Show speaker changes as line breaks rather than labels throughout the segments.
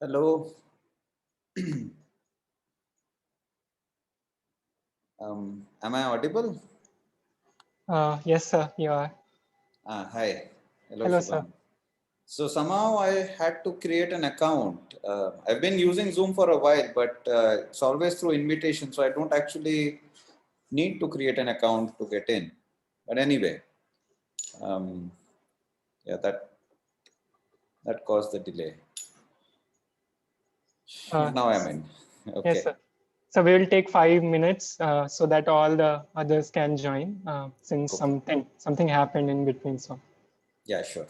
Hello. Am I audible?
Yes, sir, you are.
Hi. Hello,
Hello, sir.
Shubham. So somehow I had to create an account. I've been using Zoom for a while, but it's always through invitation, so I don't actually need to create an account to get in. But anyway, um, yeah, that caused the delay. Yeah,
Uh,
now I'm in.
yes,
Okay.
sir. So we will take 5 minutes so that all the others can join since
Okay.
something happened in between. So
Yeah, sure.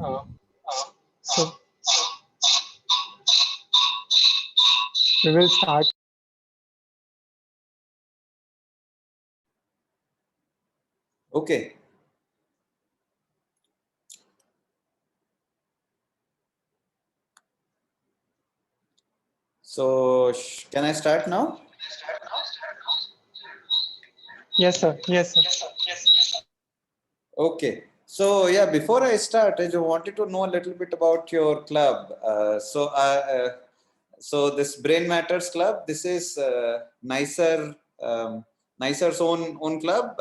Uh, so we will start.
Okay. So can I start now?
Yes, sir. Yes, sir.
Okay. So yeah, before I start, I just wanted to know a little bit about your club. So this Brain Matters Club, this is Nicer's own club,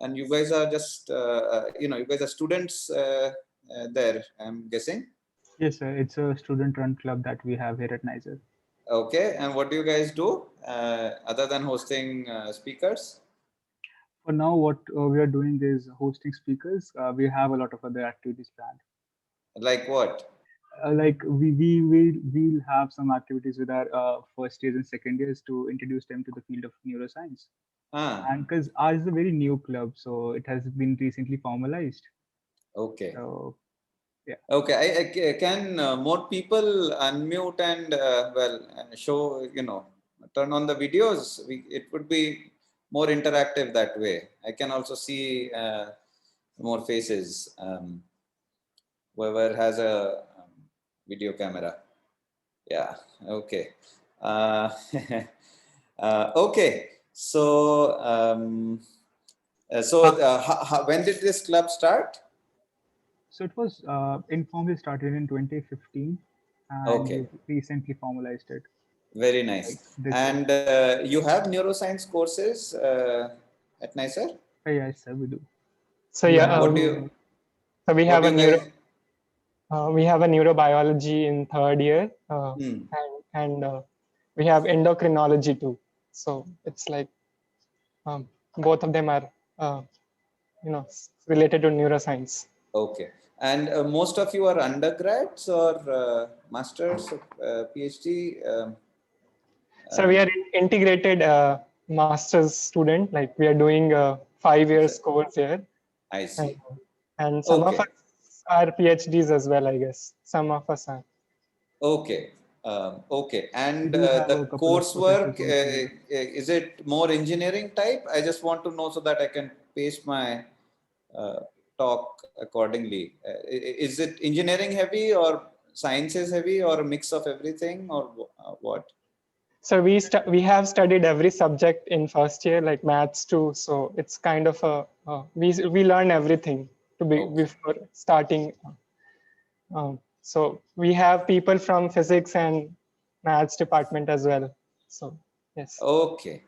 and you guys are just you guys are students there, I'm guessing.
Yes, sir. It's a student-run club that we have here at NICER.
Okay, and what do you guys do other than hosting speakers?
For now, what we are doing is hosting speakers. We have a lot of other activities planned.
Like what?
Like we'll have some activities with our first years and second years to introduce them to the field of neuroscience.
Ah,
And because ours is a very new club, so it has been recently formalized.
okay.
So
Okay, can more people unmute and show, turn on the videos. It would be more interactive that way. I can also see more faces. Whoever has a video camera. Yeah. Okay. Uh, okay. So when did this club start?
so it was informally started in 2015, and
Okay.
we've recently formalized it
Very
like
nice.
this year.
And you have neuroscience courses at NICER?
Yes, sir, we do.
So
We
yeah,
have
What do you
so
what do you guys
we have a neurobiology in third year,
hmm.
and we have endocrinology too. So it's like both of them are related to neuroscience.
Okay. And most of you are undergrads or masters, PhD?
So we are integrated master's student. Like we are doing 5 years course here,
I
and,
see.
and some of
Okay.
us are PhDs as well. I guess some of us are.
Okay. Okay.
we
And
do have a
the
couple of
coursework,
professors also here.
is it more engineering type? I just want to know so that I can pace my uh, talk accordingly. Is it engineering heavy or sciences heavy or a mix of everything or what?
So we have studied every subject in first year, like maths too. So it's kind of a we learn everything to be
Okay.
before starting. So we have people from physics and maths department as well. So yes.
Okay.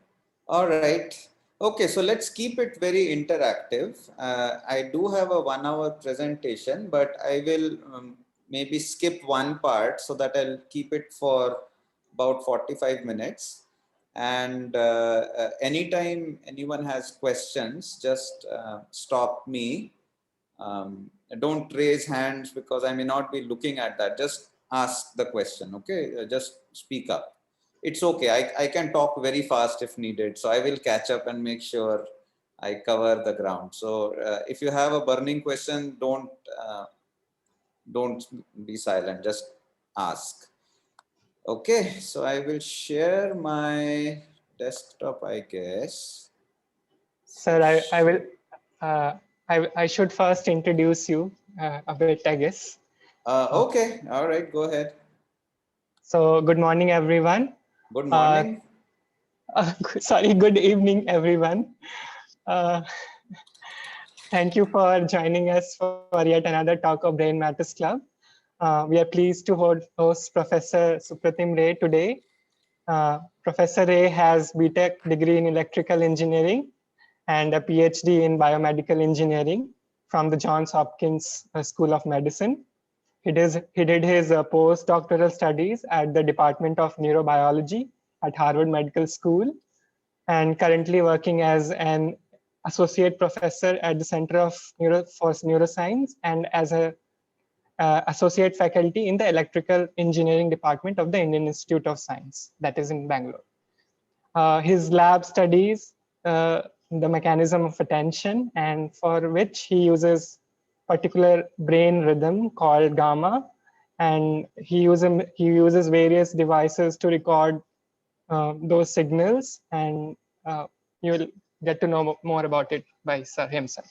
All right. Okay, so let's keep it very interactive. I do have a 1 hour presentation, but I will maybe skip one part so that I'll keep it for about 45 minutes. And anytime anyone has questions, just stop me. Don't raise hands because I may not be looking at that. Just ask the question, okay? Just speak up. It's okay. I can talk very fast if needed. So I will catch up and make sure I cover the ground. So if you have a burning question, don't be silent. Just ask. Okay. So I will share my desktop, I guess. So
Sir, I will. Uh, I should first introduce you a bit, I guess.
okay. All right. Go ahead.
So good morning, everyone.
Good
Uh,
morning.
sorry, good evening, everyone. Uh, Thank you for joining us for yet another talk of Brain Matters Club. We are pleased to host Professor Supratim Ray today. Professor Ray has BTech degree in electrical engineering and a PhD in biomedical engineering from the Johns Hopkins School of Medicine. He did his postdoctoral studies at the Department of Neurobiology at Harvard Medical School and currently working as an associate professor at the Center for Neuroscience and as a associate faculty in the electrical engineering department of the Indian Institute of Science, that is in Bangalore. His lab studies the mechanism of attention, and for which he uses particular brain rhythm called gamma, and he uses various devices to record those signals, and you will get to know more about it by Sir himself.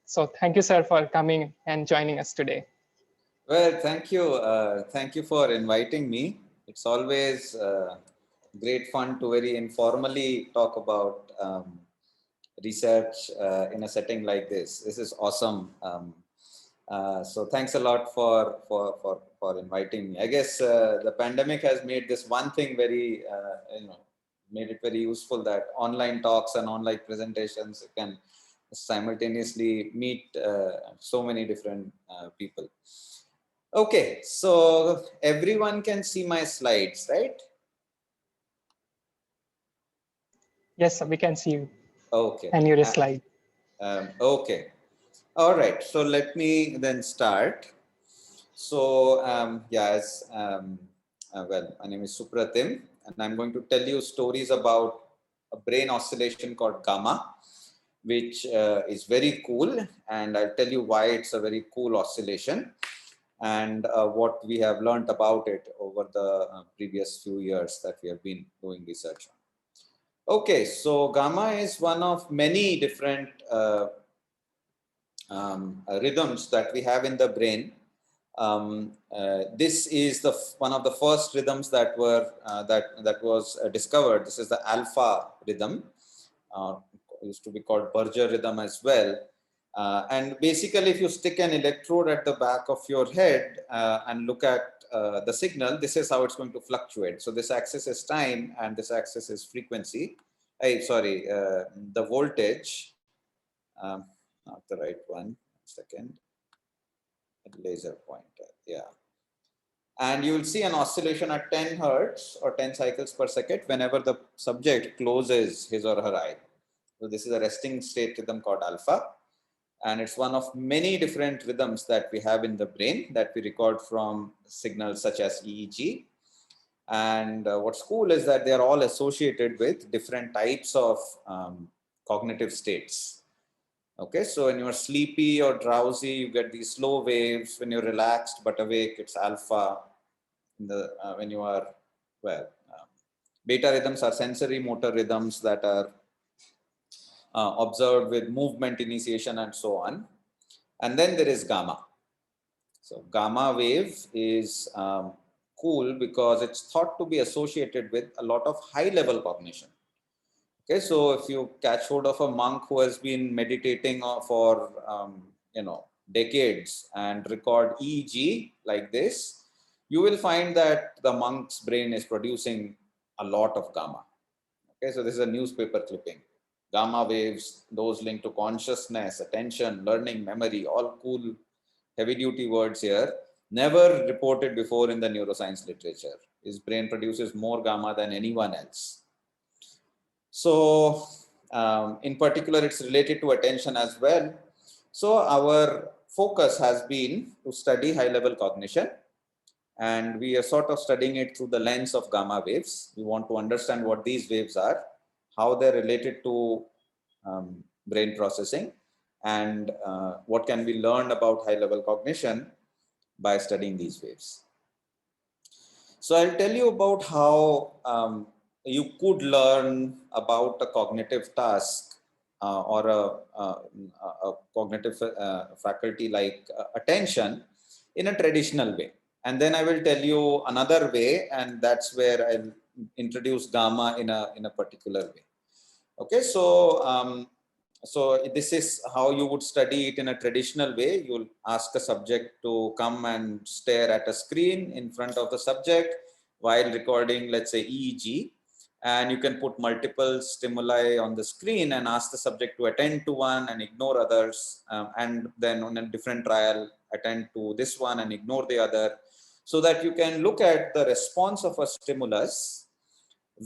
So thank you, sir, for coming and joining us today.
Well, thank you. Thank you for inviting me. It's always great fun to very informally talk about research in a setting like this. This is awesome. So thanks a lot for inviting me. I guess the pandemic has made this one thing very, made it very useful that online talks and online presentations can simultaneously meet so many different people. Okay, so everyone can see my slides, right?
Yes, sir, we can see you
Okay.
and your slide.
Okay. All right. So let me then start. So well, my name is Supratim, and I'm going to tell you stories about a brain oscillation called gamma, which is very cool, and I'll tell you why it's a very cool oscillation and what we have learned about it over the previous few years that we have been doing research on. Okay, so gamma is one of many different rhythms that we have in the brain. This is one of the first rhythms that were that was discovered. This is the alpha rhythm, used to be called Berger rhythm as well. And basically, if you stick an electrode at the back of your head and look at the signal, this is how it's going to fluctuate. So this axis is time and this axis is frequency. The voltage. Not the right one. Second. Laser pointer. Yeah. And you will see an oscillation at 10 hertz or 10 cycles per second whenever the subject closes his or her eye. So this is a resting state rhythm called alpha. And it's one of many different rhythms that we have in the brain that we record from signals such as EEG. And what's cool is that they're all associated with different types of cognitive states. Okay, so when you're sleepy or drowsy, you get these slow waves. When you're relaxed but awake, it's alpha. When you are, beta rhythms are sensory motor rhythms that are observed with movement initiation and so on. And then there is gamma. So gamma wave is cool because it's thought to be associated with a lot of high level cognition. Okay, so if you catch hold of a monk who has been meditating for decades and record EEG like this, you will find that the monk's brain is producing a lot of gamma. Okay, so this is a newspaper clipping. Gamma waves, those linked to consciousness, attention, learning, memory, all cool, heavy-duty words here, never reported before in the neuroscience literature. His brain produces more gamma than anyone else. So in particular, it's related to attention as well. So our focus has been to study high-level cognition, and we are sort of studying it through the lens of gamma waves. We want to understand what these waves are, how they're related to brain processing, and what can be learned about high-level cognition by studying these waves. So I'll tell you about how you could learn about a cognitive task or a cognitive faculty like attention in a traditional way. And then I will tell you another way, and that's where I'll introduce gamma in a particular way. Okay, so so this is how you would study it in a traditional way. You'll ask a subject to come and stare at a screen in front of the subject while recording, let's say, EEG. And you can put multiple stimuli on the screen and ask the subject to attend to one and ignore others. And then on a different trial, attend to this one and ignore the other, so that you can look at the response of a stimulus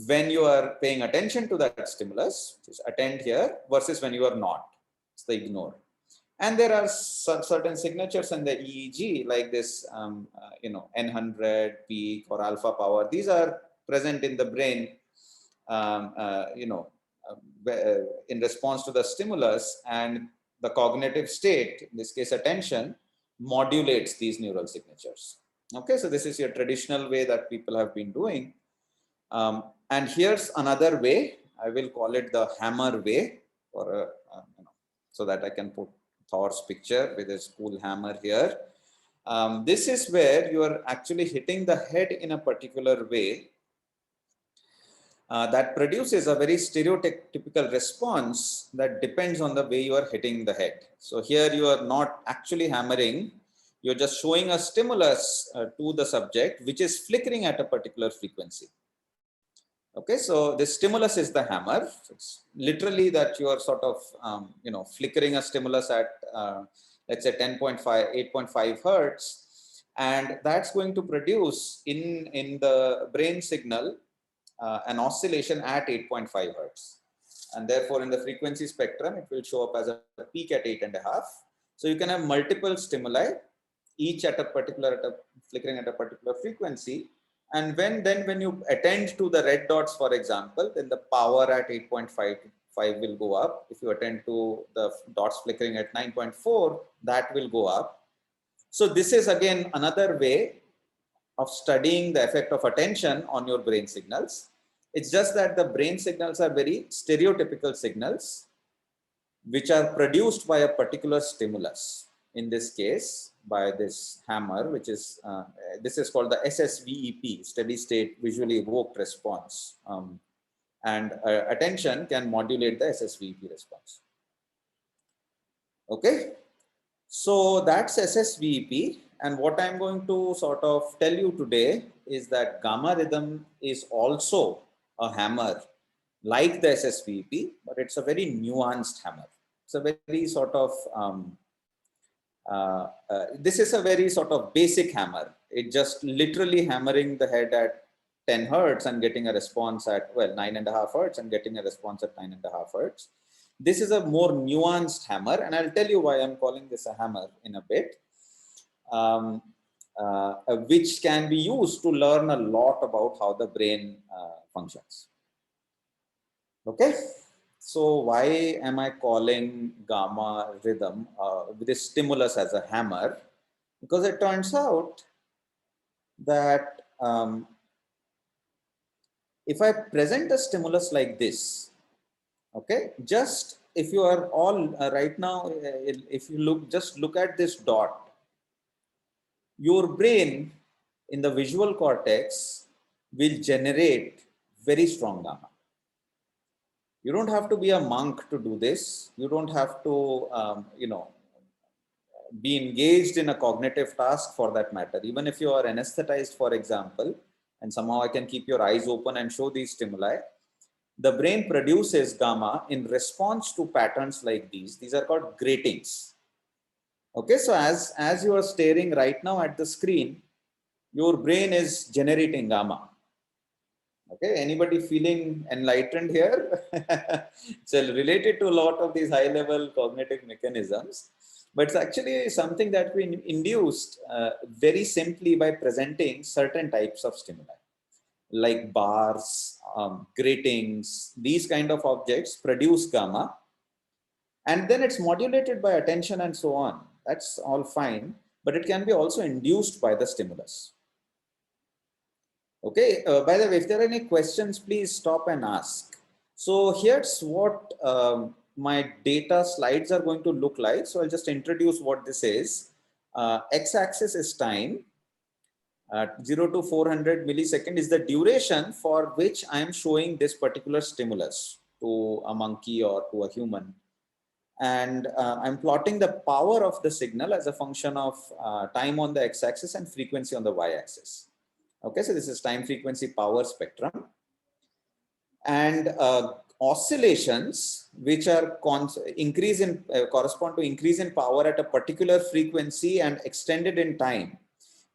when you are paying attention to that stimulus, which is attend here, versus when you are not, it's the ignore. And there are certain signatures in the EEG, like this, N100 peak or alpha power. These are present in the brain, in response to the stimulus, and the cognitive state, in this case attention, modulates these neural signatures. Okay, so this is your traditional way that people have been doing. And here's another way. I will call it the hammer way, or so that I can put Thor's picture with his cool hammer here. This is where you are actually hitting the head in a particular way that produces a very stereotypical response that depends on the way you are hitting the head. So here you are not actually hammering, you're just showing a stimulus to the subject, which is flickering at a particular frequency. Okay, so this stimulus is the hammer. It's literally that you are sort of, flickering a stimulus at, let's say 10.5, 8.5 hertz. And that's going to produce in the brain signal an oscillation at 8.5 hertz. And therefore, in the frequency spectrum, it will show up as a peak at 8.5. So you can have multiple stimuli, each at a particular, flickering at a particular frequency. And when you attend to the red dots, for example, then the power at 8.5 will go up. If you attend to the dots flickering at 9.4, that will go up. So this is again another way of studying the effect of attention on your brain signals. It's just that the brain signals are very stereotypical signals, which are produced by a particular stimulus. In this case, by this hammer, which is, this is called the SSVEP, steady state visually evoked response. And attention can modulate the SSVEP response. Okay, so that's SSVEP. And what I'm going to sort of tell you today is that gamma rhythm is also a hammer like the SSVEP, but it's a very nuanced hammer. It's a very sort of, this is a very sort of basic hammer. It just literally hammering the head at 10 hertz and getting a response at, well, 9.5 hertz and getting a response at 9.5 hertz. This is a more nuanced hammer, and I'll tell you why I'm calling this a hammer in a bit, which can be used to learn a lot about how the brain functions. Okay, so why am I calling gamma rhythm with this stimulus as a hammer? Because it turns out that if I present a stimulus like this, okay, just if you are all right now, if you just look at this dot, your brain in the visual cortex will generate very strong gamma. You don't have to be a monk to do this. You don't have to, be engaged in a cognitive task for that matter. Even if you are anesthetized, for example, and somehow I can keep your eyes open and show these stimuli, the brain produces gamma in response to patterns like these. These are called gratings. Okay, so as you are staring right now at the screen, your brain is generating gamma. Okay, anybody feeling enlightened here? It's related to a lot of these high-level cognitive mechanisms, but it's actually something that we induced very simply by presenting certain types of stimuli, like bars, gratings. These kind of objects produce gamma, and then it's modulated by attention and so on. That's all fine, but it can be also induced by the stimulus. Okay, by the way, if there are any questions, please stop and ask. So here's what my data slides are going to look like. So I'll just introduce what this is. X-axis is time. 0 to 400 millisecond is the duration for which I am showing this particular stimulus to a monkey or to a human. And I'm plotting the power of the signal as a function of time on the x-axis and frequency on the y-axis. Okay, so this is time, frequency, power spectrum. And oscillations, which are correspond to increase in power at a particular frequency and extended in time,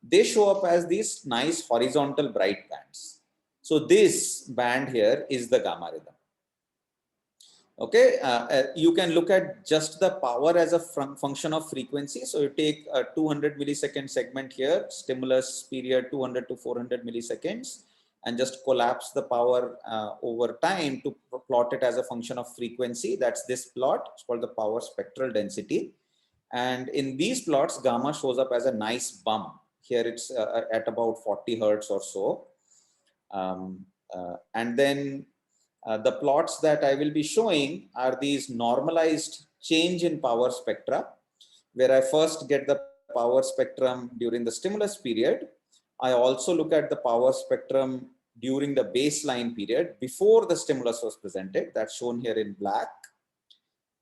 they show up as these nice horizontal bright bands. So this band here is the gamma rhythm. Okay, you can look at just the power as a function of frequency. So you take a 200 millisecond segment here, stimulus period 200 to 400 milliseconds, and just collapse the power over time to plot it as a function of frequency. That's this plot. It's called the power spectral density. And in these plots, gamma shows up as a nice bump. Here it's at about 40 hertz or so. And then the plots that I will be showing are these normalized change in power spectra, where I first get the power spectrum during the stimulus period. I also look at the power spectrum during the baseline period before the stimulus was presented. That's shown here in black.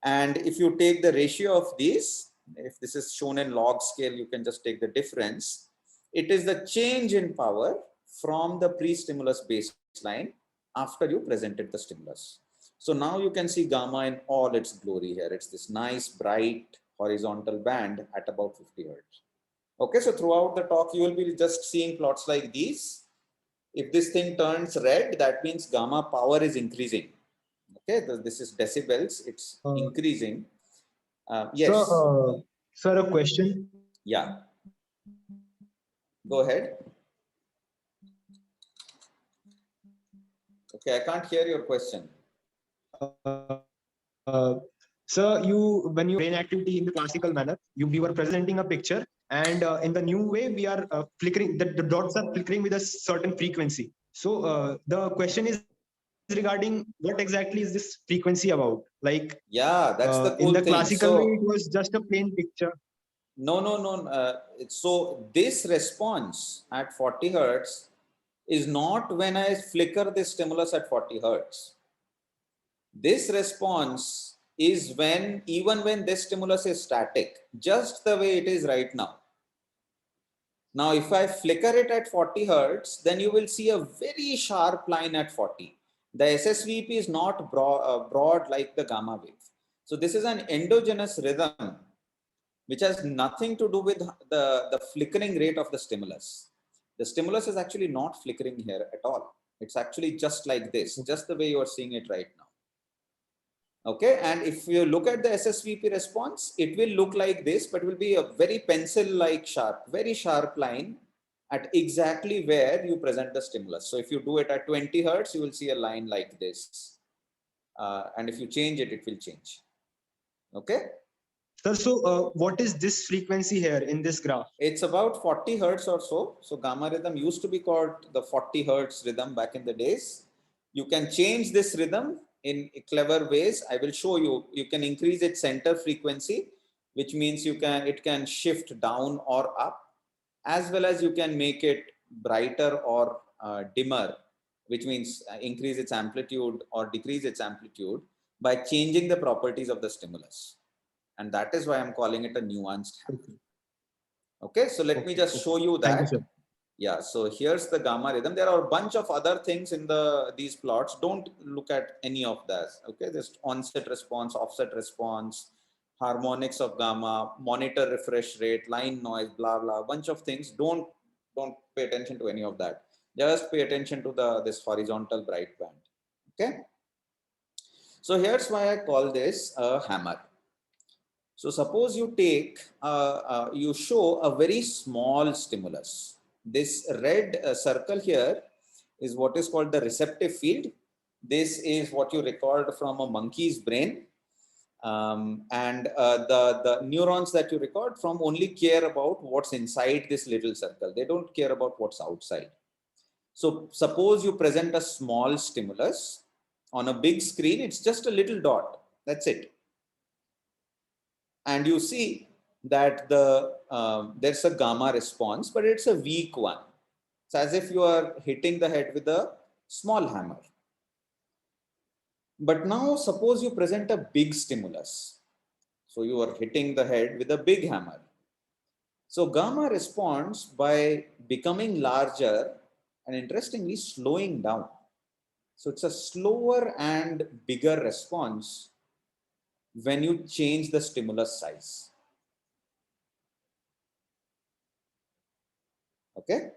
And if you take the ratio of these, if this is shown in log scale, you can just take the difference. It is the change in power from the pre-stimulus baseline after you presented the stimulus. So now you can see gamma in all its glory here. It's this nice bright horizontal band at about 50 hertz. Okay, so throughout the talk, you will be just seeing plots like these. If this thing turns red, that means gamma power is increasing. Okay, this is decibels, it's increasing. Yes.
Sir, a question.
Yeah. Go ahead. Okay, I can't hear your question.
Sir, when you brain activity in the classical manner, we were presenting a picture, and in the new way, we are flickering, the dots are flickering with a certain frequency. So the question is regarding what exactly is this frequency about? Like,
yeah, that's the cool
in the
thing.
classical
So,
way, it was just a plain picture.
No. So this response at 40 hertz is not when I flicker the stimulus at 40 hertz. This response is even when this stimulus is static, just the way it is right now. Now, if I flicker it at 40 hertz, then you will see a very sharp line at 40. The SSVP is not broad like the gamma wave. So this is an endogenous rhythm, which has nothing to do with the flickering rate of the stimulus. The stimulus is actually not flickering here at all. It's actually just like this, just the way you are seeing it right now. Okay, and if you look at the SSVP response, it will look like this, but it will be a very pencil-like sharp, very sharp line at exactly where you present the stimulus. So if you do it at 20 hertz, you will see a line like this. And if you change it, it will change. Okay.
Sir, so what is this frequency here in this graph?
It's about 40 hertz or so. So gamma rhythm used to be called the 40 hertz rhythm back in the days. You can change this rhythm in clever ways. I will show you. You can increase its center frequency, which means it can shift down or up, as well as you can make it brighter or dimmer, which means increase its amplitude or decrease its amplitude by changing the properties of the stimulus. And that is why I'm calling it a nuanced hammer. Okay, so let me just show you that.
Thank you, sir.
Yeah, so here's the gamma rhythm. There are a bunch of other things in these plots. Don't look at any of that. Okay, there's onset response, offset response, harmonics of gamma, monitor refresh rate, line noise, blah blah, a bunch of things. Don't pay attention to any of that. Just pay attention to this horizontal bright band. Okay. So here's why I call this a hammer. So suppose you you show a very small stimulus. This red circle here is what is called the receptive field. This is what you record from a monkey's brain. And the neurons that you record from only care about what's inside this little circle. They don't care about what's outside. So suppose you present a small stimulus on a big screen. It's just a little dot. That's it. And you see that there's a gamma response, but it's a weak one. It's as if you are hitting the head with a small hammer. But now suppose you present a big stimulus. So you are hitting the head with a big hammer. So gamma responds by becoming larger and interestingly slowing down. So it's a slower and bigger response when you change the stimulus size. Okay,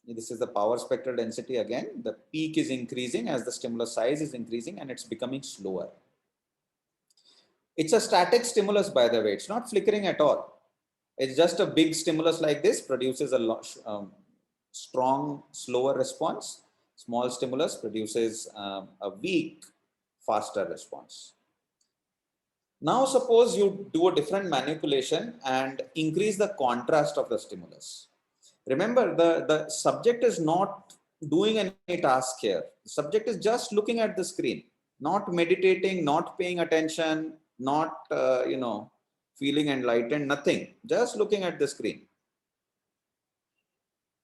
this is the power spectral density again. The peak is increasing as the stimulus size is increasing and it's becoming slower. It's a static stimulus, by the way. It's not flickering at all. It's just a big stimulus like this produces a strong, slower response. Small stimulus produces a weak, faster response. Now suppose you do a different manipulation and increase the contrast of the stimulus. Remember, the subject is not doing any task here. The subject is just looking at the screen, not meditating, not paying attention, not, feeling enlightened, nothing, just looking at the screen.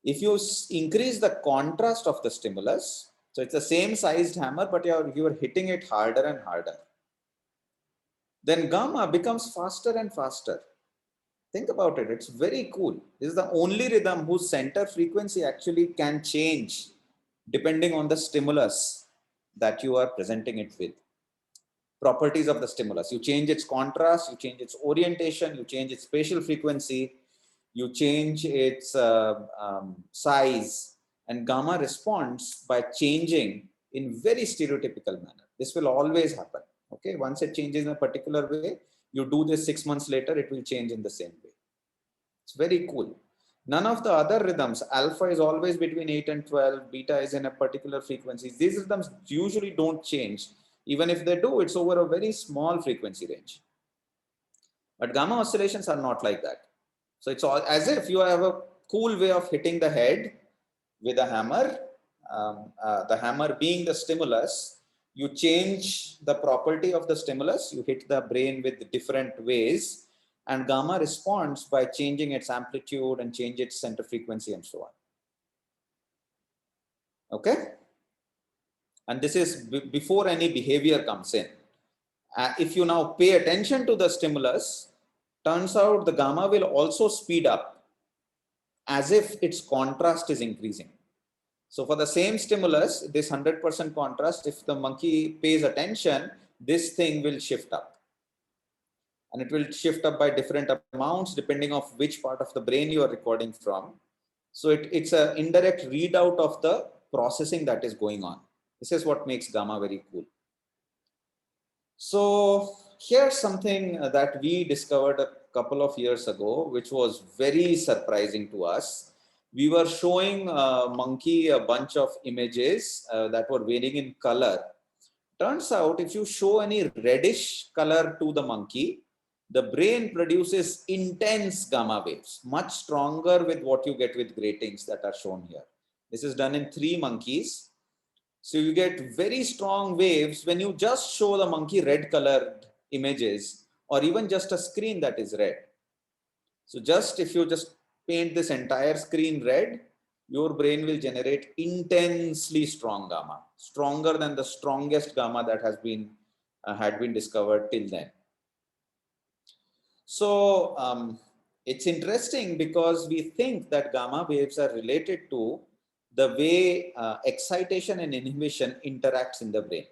If you increase the contrast of the stimulus, so it's the same sized hammer, but you are hitting it harder and harder, then gamma becomes faster and faster. Think about it. It's very cool. This is the only rhythm whose center frequency actually can change depending on the stimulus that you are presenting it with. Properties of the stimulus. You change its contrast, you change its orientation, you change its spatial frequency, you change its size, and gamma responds by changing in very stereotypical manner. This will always happen. Okay, once it changes in a particular way, you do this 6 months later, it will change in the same way. It's very cool. None of the other rhythms, alpha is always between 8 and 12, beta is in a particular frequency. These rhythms usually don't change. Even if they do, it's over a very small frequency range. But gamma oscillations are not like that. So it's all as if you have a cool way of hitting the head with a hammer, the hammer being the stimulus. You change the property of the stimulus, you hit the brain with different ways, and gamma responds by changing its amplitude and change its center frequency and so on. Okay? And this is before any behavior comes in. If you now pay attention to the stimulus, turns out the gamma will also speed up as if its contrast is increasing. So for the same stimulus, this 100% contrast, if the monkey pays attention, this thing will shift up. And it will shift up by different amounts depending on which part of the brain you are recording from. So it's an indirect readout of the processing that is going on. This is what makes gamma very cool. So here's something that we discovered a couple of years ago, which was very surprising to us. We were showing a monkey a bunch of images that were varying in color. Turns out if you show any reddish color to the monkey, the brain produces intense gamma waves, much stronger with what you get with gratings that are shown here. This is done in 3 monkeys. So you get very strong waves when you just show the monkey red colored images or even just a screen that is red. So just if you just paint this entire screen red, your brain will generate intensely strong gamma, stronger than the strongest gamma that has been had been discovered till then. So it's interesting because we think that gamma waves are related to the way excitation and inhibition interacts in the brain.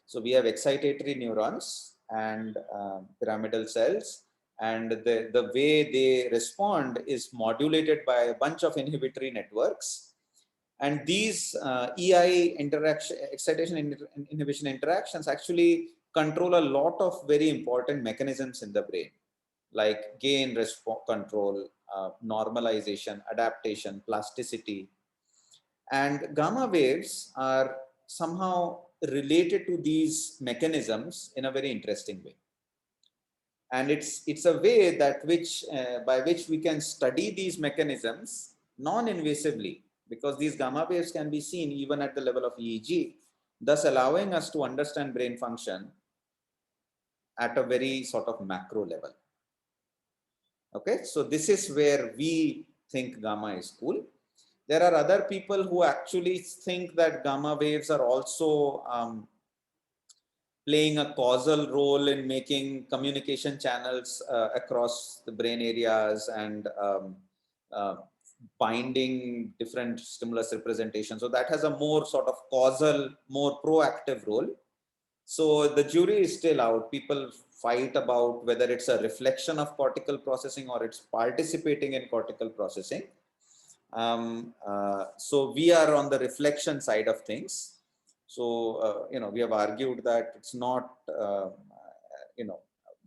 So we have excitatory neurons and pyramidal cells, and the way they respond is modulated by a bunch of inhibitory networks. And these EI interaction, excitation and inhibition interactions actually control a lot of very important mechanisms in the brain, like gain control, normalization, adaptation, plasticity. And gamma waves are somehow related to these mechanisms in a very interesting way. And it's a way that by which we can study these mechanisms non-invasively, because these gamma waves can be seen even at the level of EEG, thus allowing us to understand brain function at a very sort of macro level. Okay, so this is where we think gamma is cool. There are other people who actually think that gamma waves are also playing a causal role in making communication channels across the brain areas and binding different stimulus representations. So that has a more sort of causal, more proactive role. So the jury is still out. People fight about whether it's a reflection of cortical processing or it's participating in cortical processing. So we are on the reflection side of things. So, we have argued that it's not,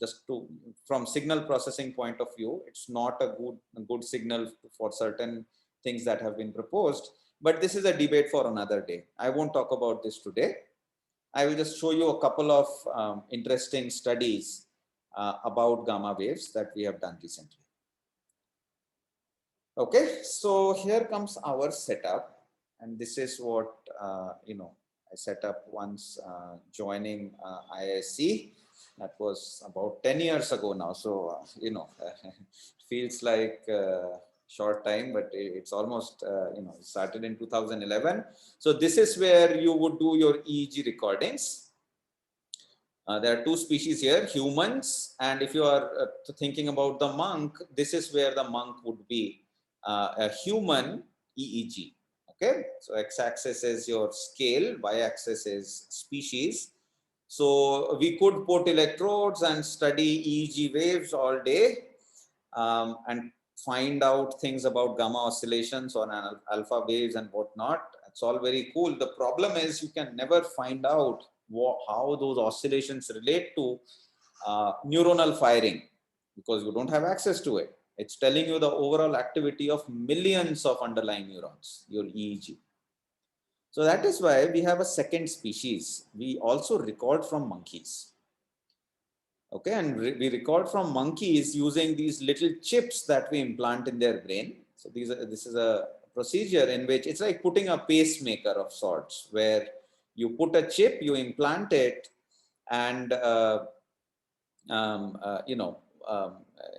just from signal processing point of view, it's not a good signal for certain things that have been proposed. but this is a debate for another day. I won't talk about this today. I will just show you a couple of interesting studies about gamma waves that we have done recently. Okay, so here comes our setup, and this is what I set up once joining IISc. That was about 10 years ago now. So feels like short time, but it's almost it started in 2011. So this is where you would do your EEG recordings. There are two species here, humans, and if you are thinking about the monk, this is where the monk would be a human EEG. Okay, so x-axis is your scale, y-axis is species. So we could put electrodes and study EEG waves all day and find out things about gamma oscillations on alpha waves and whatnot. It's all very cool. The problem is you can never find out how those oscillations relate to neuronal firing because you don't have access to it. It's telling you the overall activity of millions of underlying neurons, your EEG. So that is why we have a second species. We also record from monkeys. Okay, and we record from monkeys using these little chips that we implant in their brain. So this is a procedure in which it's like putting a pacemaker of sorts, where you put a chip, you implant it, and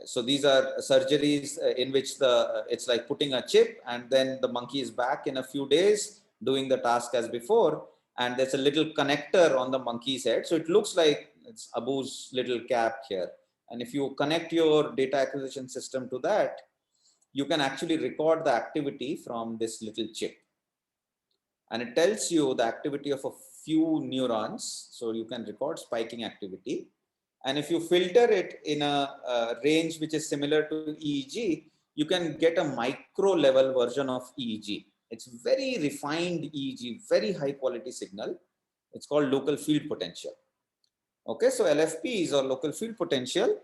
so these are surgeries in which it's like putting a chip, and then the monkey is back in a few days doing the task as before, and there's a little connector on the monkey's head, so it looks like it's Abu's little cap here. And if you connect your data acquisition system to that, you can actually record the activity from this little chip, and it tells you the activity of a few neurons, so you can record spiking activity. And if you filter it in a range which is similar to EEG, you can get a micro level version of EEG. It's very refined EEG, very high quality signal. It's called local field potential. Okay, so LFPs or local field potential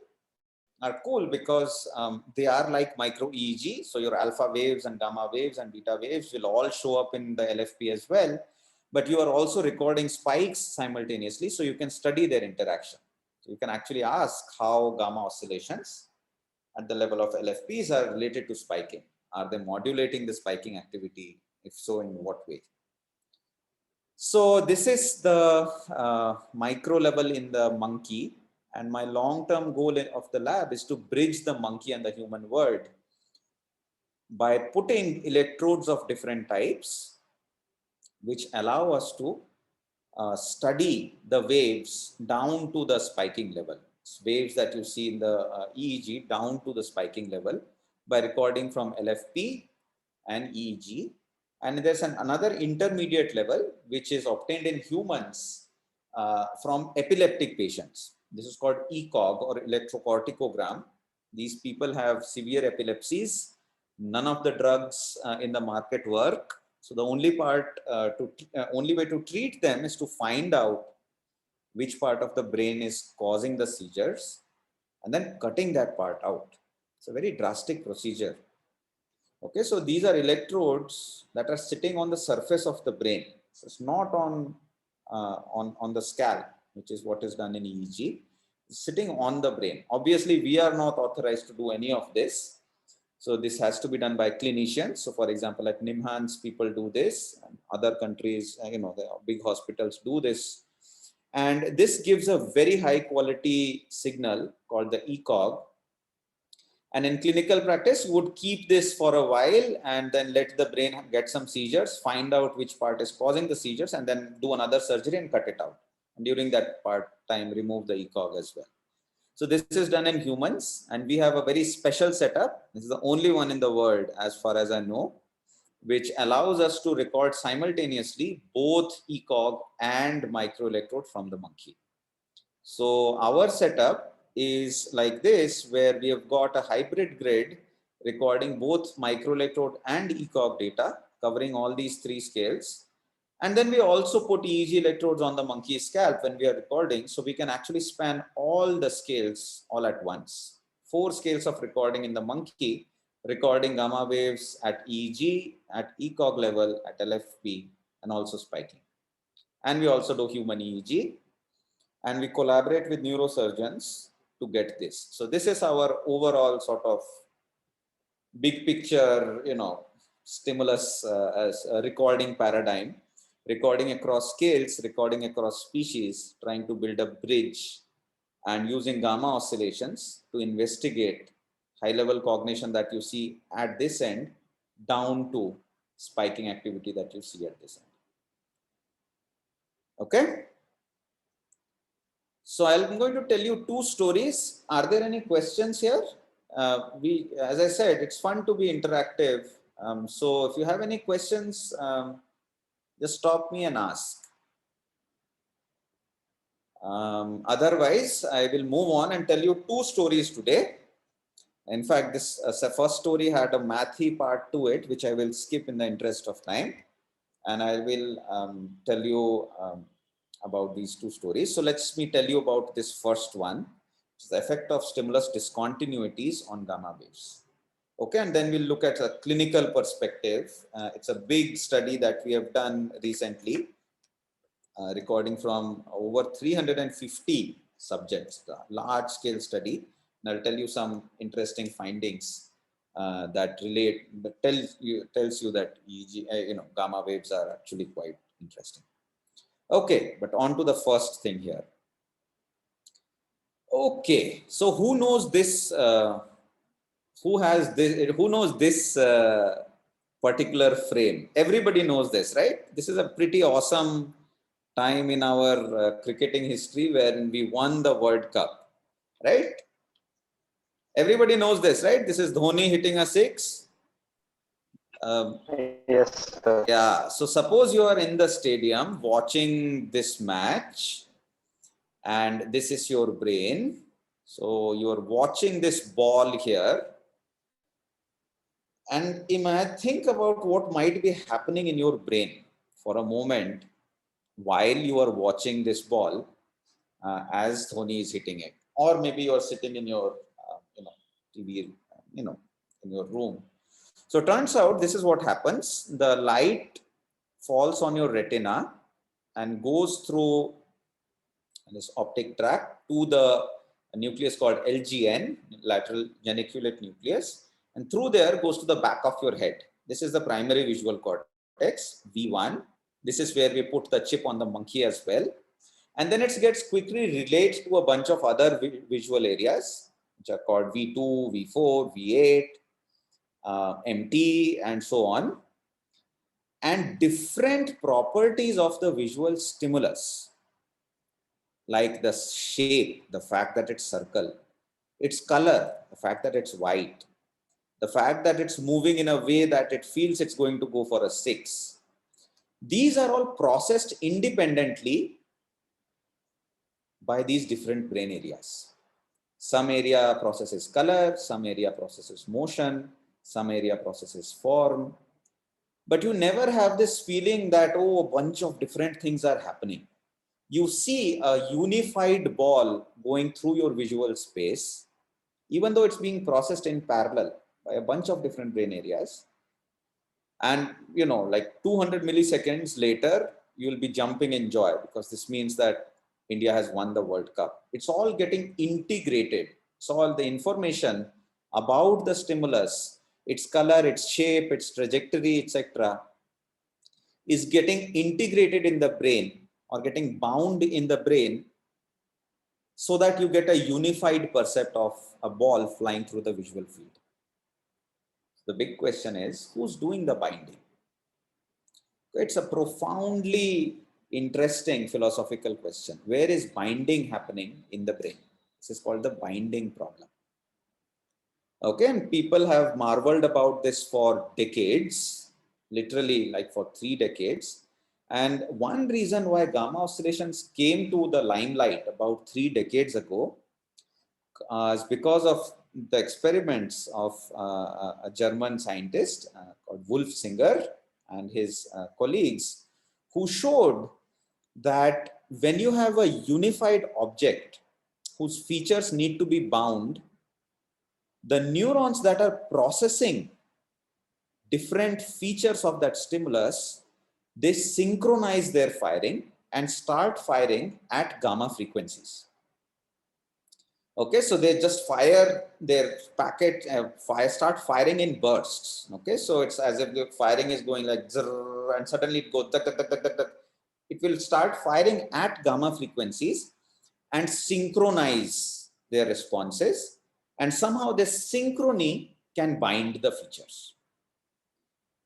are cool because they are like micro EEG. So your alpha waves and gamma waves and beta waves will all show up in the LFP as well. But you are also recording spikes simultaneously, so you can study their interaction. So you can actually ask how gamma oscillations at the level of LFPs are related to spiking. Are they modulating the spiking activity? If so, in what way? So this is the micro level in the monkey, and my long-term goal of the lab is to bridge the monkey and the human world by putting electrodes of different types, which allow us to study the waves down to the spiking level. It's waves that you see in the EEG down to the spiking level by recording from LFP and EEG. And there's another intermediate level which is obtained in humans from epileptic patients. This is called ECOG or electrocorticogram. These people have severe epilepsies. None of the drugs in the market work. So the only way to treat them is to find out which part of the brain is causing the seizures and then cutting that part out. It's a very drastic procedure. Okay, so these are electrodes that are sitting on the surface of the brain. So it's not on the scalp, which is what is done in EEG. It's sitting on the brain. Obviously, we are not authorized to do any of this. So this has to be done by clinicians. So for example, like NIMHANS people do this, and other countries, the big hospitals do this. And this gives a very high quality signal called the ECOG. And in clinical practice, you would keep this for a while and then let the brain get some seizures, find out which part is causing the seizures, and then do another surgery and cut it out. And during that time, remove the ECOG as well. So this is done in humans, and we have a very special setup. This is the only one in the world, as far as I know, which allows us to record simultaneously both ECOG and microelectrode from the monkey. So our setup is like this, where we have got a hybrid grid recording both microelectrode and ECOG data, covering all these three scales. And then we also put EEG electrodes on the monkey scalp when we are recording, so we can actually span all the scales all at once. 4 scales of recording in the monkey, recording gamma waves at EEG, at ECOG level, at LFP, and also spiking. And we also do human EEG, and we collaborate with neurosurgeons to get this. So this is our overall sort of big picture, stimulus as a recording paradigm, recording across scales, recording across species, trying to build a bridge and using gamma oscillations to investigate high-level cognition that you see at this end down to spiking activity that you see at this end. Okay. So I'm going to tell you two stories. Are there any questions here? As I said, it's fun to be interactive. So if you have any questions, just stop me and ask. Otherwise, I will move on and tell you two stories today. In fact, this first story had a mathy part to it, which I will skip in the interest of time. And I will tell you about these two stories. So let me tell you about this first one, which is the effect of stimulus discontinuities on gamma waves. Okay, and then we'll look at a clinical perspective. It's a big study that we have done recently, recording from over 350 subjects, the large scale study. And I'll tell you some interesting findings that tells you that EEG, gamma waves are actually quite interesting. Okay, but on to the first thing here. Okay, so who knows this? Who knows this particular frame? Everybody knows this, right? This is a pretty awesome time in our cricketing history wherein we won the World Cup, right? Everybody knows this, right? This is Dhoni hitting a six.
Yes, sir.
Yeah. So suppose you are in the stadium watching this match, and this is your brain. So you are watching this ball here, and think about what might be happening in your brain for a moment while you are watching this ball as Dhoni is hitting it, or maybe you are sitting in your TV, in your room. So it turns out this is what happens. The light falls on your retina and goes through this optic tract to the nucleus called LGN, lateral geniculate nucleus, and through there goes to the back of your head. This is the primary visual cortex, V1. This is where we put the chip on the monkey as well. And then it gets quickly relayed to a bunch of other visual areas, which are called V2, V4, V8, MT, and so on. And different properties of the visual stimulus, like the shape, the fact that it's circle, its color, the fact that it's white, the fact that it's moving in a way that it feels it's going to go for a 6. These are all processed independently by these different brain areas. Some area processes color, some area processes motion, some area processes form. But you never have this feeling that, oh, a bunch of different things are happening. You see a unified ball going through your visual space, even though it's being processed in parallel by a bunch of different brain areas. And, like 200 milliseconds later, you'll be jumping in joy because this means that India has won the World Cup. It's all getting integrated. So all the information about the stimulus, its color, its shape, its trajectory, etc., is getting integrated in the brain or getting bound in the brain so that you get a unified percept of a ball flying through the visual field. The big question is, who's doing the binding? It's a profoundly interesting philosophical question. Where is binding happening in the brain? This is called the binding problem. Okay, and people have marveled about this for decades, literally like for 3 decades. And one reason why gamma oscillations came to the limelight about 3 decades ago is because of the experiments of a German scientist called Wolfsinger and his colleagues, who showed that when you have a unified object whose features need to be bound, the neurons that are processing different features of that stimulus, they synchronize their firing and start firing at gamma frequencies. Okay, so they just fire their packet, start firing in bursts. Okay, so it's as if the firing is going like zrrr, and suddenly it goes tak, tak, tak, tak, tak, tak. It will start firing at gamma frequencies and synchronize their responses, and somehow this synchrony can bind the features.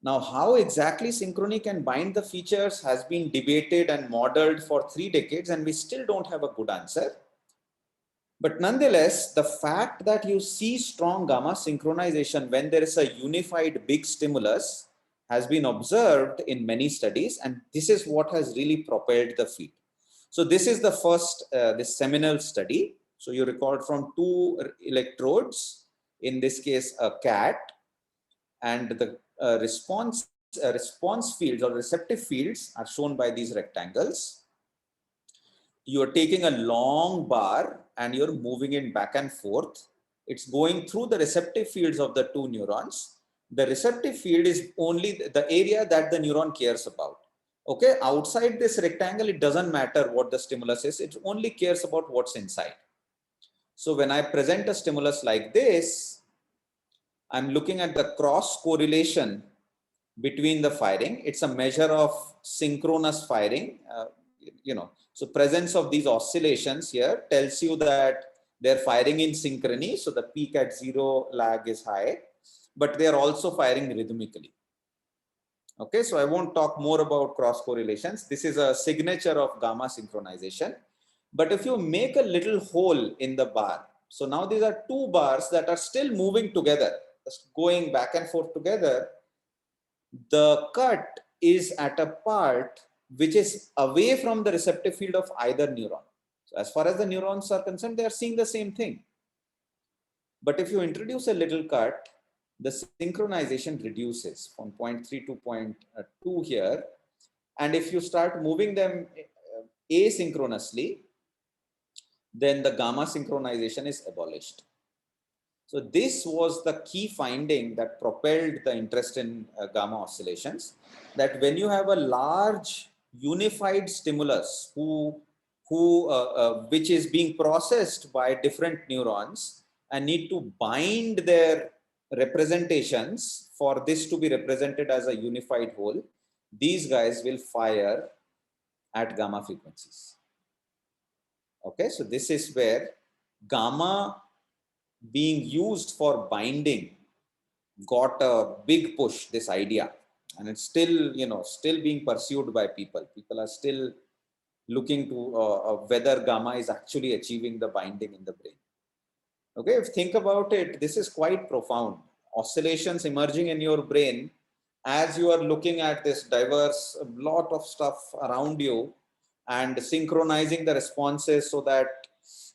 Now, how exactly synchrony can bind the features has been debated and modeled for 3 decades, and we still don't have a good answer. But nonetheless, the fact that you see strong gamma synchronization when there is a unified big stimulus has been observed in many studies, and this is what has really propelled the field. So this is the first, this seminal study. So you record from 2 electrodes, in this case a cat, and the response fields or receptive fields are shown by these rectangles. You are taking a long bar and you're moving it back and forth. It's going through the receptive fields of the 2 neurons. The receptive field is only the area that the neuron cares about. Okay, outside this rectangle, it doesn't matter what the stimulus is. It only cares about what's inside. So when I present a stimulus like this, I'm looking at the cross correlation between the firing. It's a measure of synchronous firing, So presence of these oscillations here tells you that they're firing in synchrony. So the peak at 0 lag is high, but they're also firing rhythmically. Okay, so I won't talk more about cross correlations. This is a signature of gamma synchronization. But if you make a little hole in the bar, so now these are 2 bars that are still moving together, just going back and forth together. The cut is at a part which is away from the receptive field of either neuron. So as far as the neurons are concerned, they are seeing the same thing. But if you introduce a little cut, the synchronization reduces from 0.3 to 0.2 here. And if you start moving them asynchronously, then the gamma synchronization is abolished. So this was the key finding that propelled the interest in gamma oscillations, that when you have a large unified stimulus which is being processed by different neurons and need to bind their representations for this to be represented as a unified whole, these guys will fire at gamma frequencies. Okay, so this is where gamma being used for binding got a big push, this idea, and it's still, still being pursued by people. People are still looking to whether gamma is actually achieving the binding in the brain. Okay, if you think about it, this is quite profound. Oscillations emerging in your brain as you are looking at this diverse lot of stuff around you and synchronizing the responses so that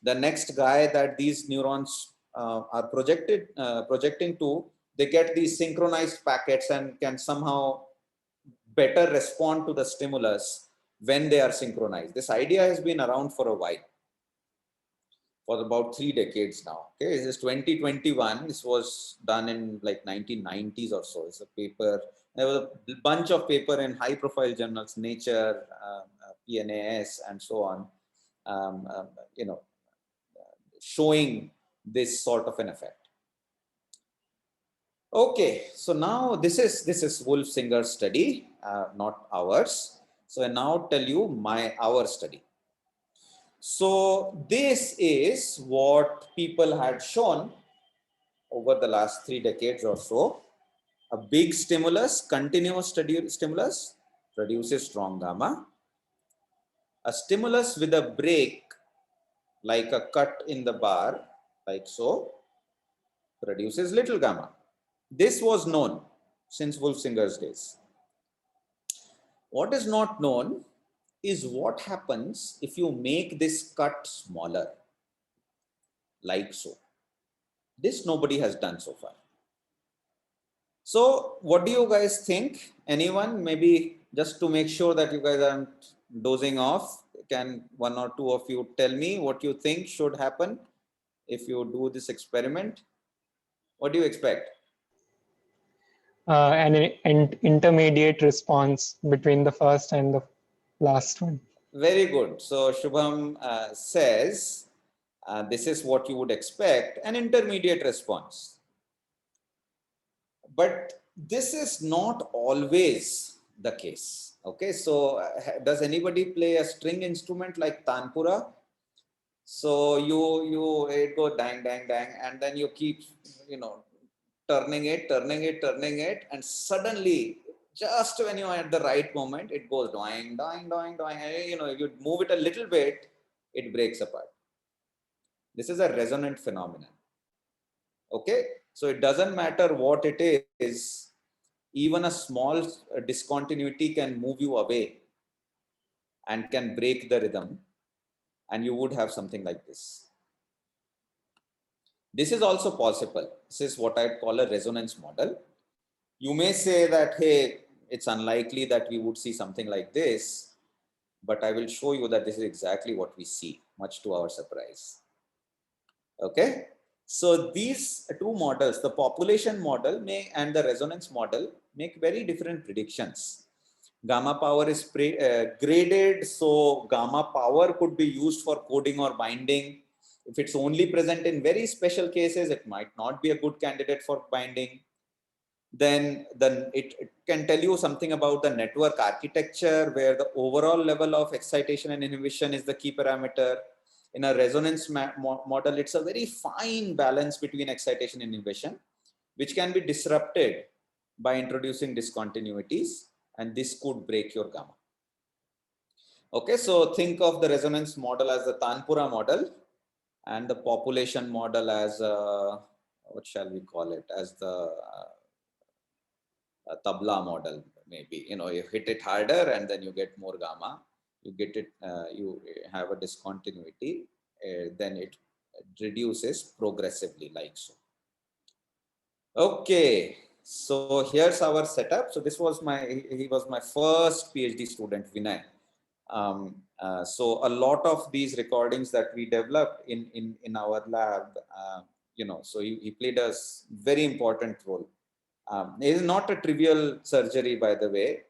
the next guy that these neurons are projecting to, they get these synchronized packets and can somehow better respond to the stimulus when they are synchronized. This idea has been around for a while, for about 3 decades now. Okay, this is 2021. This was done in like 1990s or so. It's a paper. There was a bunch of paper in high-profile journals, Nature, PNAS, and so on. Showing this sort of an effect. Okay, so now this is Wolfsinger's study, not ours. So I now tell you our study. So this is what people had shown over the last 3 decades or so. A big stimulus, continuous stimulus, produces strong gamma. A stimulus with a break, like a cut in the bar, like so, produces little gamma. This was known since Wolfsinger's days. What is not known is what happens if you make this cut smaller, like so. This nobody has done so far. So what do you guys think? Anyone? Maybe just to make sure that you guys aren't dozing off, can 1 or 2 of you tell me what you think should happen if you do this experiment? What do you expect?
An intermediate response between the first and the last one.
Very good. So Shubham says, this is what you would expect, an intermediate response. But this is not always the case. Okay, so does anybody play a string instrument like tanpura? So it go dang, dang, dang, and then you keep, turning it, and suddenly, just when you're at the right moment, it goes doing, doing, doing, doing. And, you move it a little bit, it breaks apart. This is a resonant phenomenon. Okay, so it doesn't matter what it is, even a small discontinuity can move you away and can break the rhythm, and you would have something like this. This is also possible. This is what I'd call a resonance model. You may say that, hey, it's unlikely that we would see something like this, but I will show you that this is exactly what we see, much to our surprise. Okay, so these two models, the population model and the resonance model, make very different predictions. Gamma power is graded, so gamma power could be used for coding or binding. If it's only present in very special cases, it might not be a good candidate for binding. Then it can tell you something about the network architecture, where the overall level of excitation and inhibition is the key parameter. In a resonance model, it's a very fine balance between excitation and inhibition, which can be disrupted by introducing discontinuities, and this could break your gamma. Okay, so think of the resonance model as the Tanpura model, and the population model as what shall we call it, as the tabla model. Maybe, you hit it harder and then you get more gamma, you get it, you have a discontinuity, then it reduces progressively, like so. Okay, so here's our setup. So this was he was my first PhD student, Vinay. So a lot of these recordings that we developed in our lab, so he played a very important role. It is not a trivial surgery, by the way.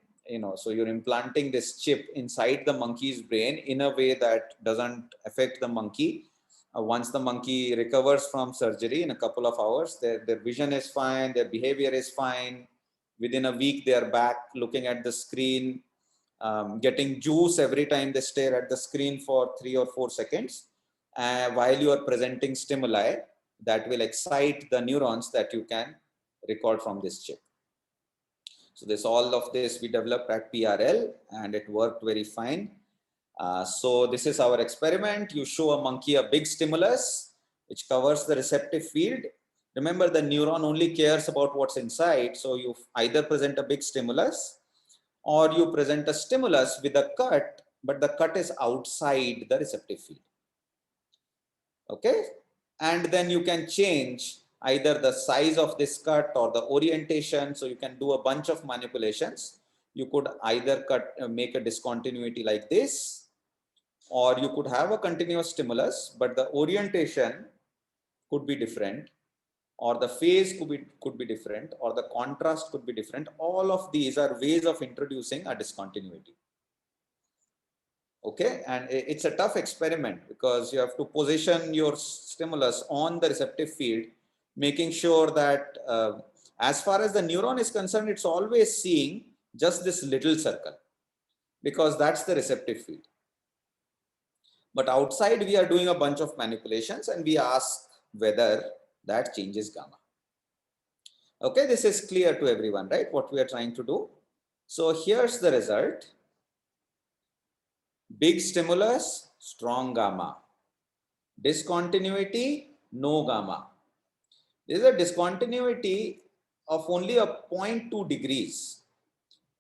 So you're implanting this chip inside the monkey's brain in a way that doesn't affect the monkey. Once the monkey recovers from surgery in a couple of hours, their vision is fine, their behavior is fine. Within a week, they are back looking at the screen, getting juice every time they stare at the screen for 3 or 4 seconds, while you are presenting stimuli that will excite the neurons that you can record from this chip. So all of this we developed at PRL, and it worked very fine. So this is our experiment. You show a monkey a big stimulus, which covers the receptive field. Remember, the neuron only cares about what's inside. So you either present a big stimulus, or you present a stimulus with a cut, but the cut is outside the receptive field. Okay, and then you can change either the size of this cut or the orientation. So you can do a bunch of manipulations. You could either make a discontinuity like this, or you could have a continuous stimulus, but the orientation could be different, or the phase could be different, or the contrast could be different. All of these are ways of introducing a discontinuity. Okay, and it's a tough experiment because you have to position your stimulus on the receptive field, making sure that as far as the neuron is concerned, it's always seeing just this little circle, because that's the receptive field. But outside, we are doing a bunch of manipulations, and we ask whether that changes gamma. Okay, this is clear to everyone, right? What we are trying to do. So here's the result. Big stimulus, strong gamma. Discontinuity, no gamma. This is a discontinuity of only a 0.2 degrees.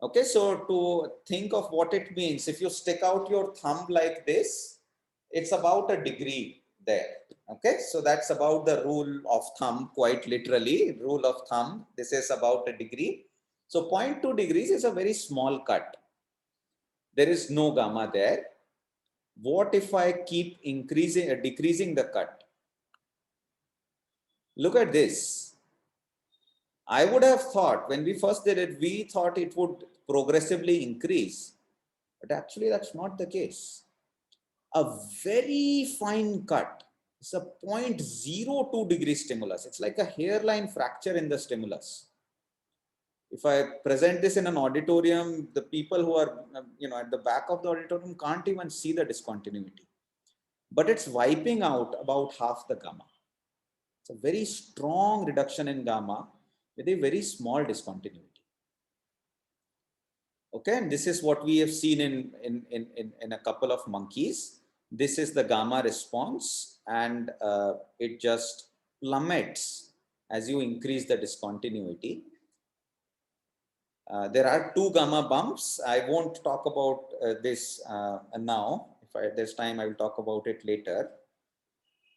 Okay, so to think of what it means, if you stick out your thumb like this, it's about a degree there. Okay, so that's about the rule of thumb, quite literally, rule of thumb. This is about a degree. So 0.2 degrees is a very small cut. There is no gamma there. What if I keep decreasing the cut? Look at this. I would have thought when we first did it, we thought it would progressively increase, but actually that's not the case. A very fine cut. It's a 0.02 degree stimulus. It's like a hairline fracture in the stimulus. If I present this in an auditorium, the people who are at the back of the auditorium can't even see the discontinuity. But it's wiping out about half the gamma. It's a very strong reduction in gamma with a very small discontinuity. Okay, and this is what we have seen in a couple of monkeys. This is the gamma response, and it just plummets as you increase the discontinuity. There are 2 gamma bumps. I won't talk about this now. If there's time, I will talk about it later.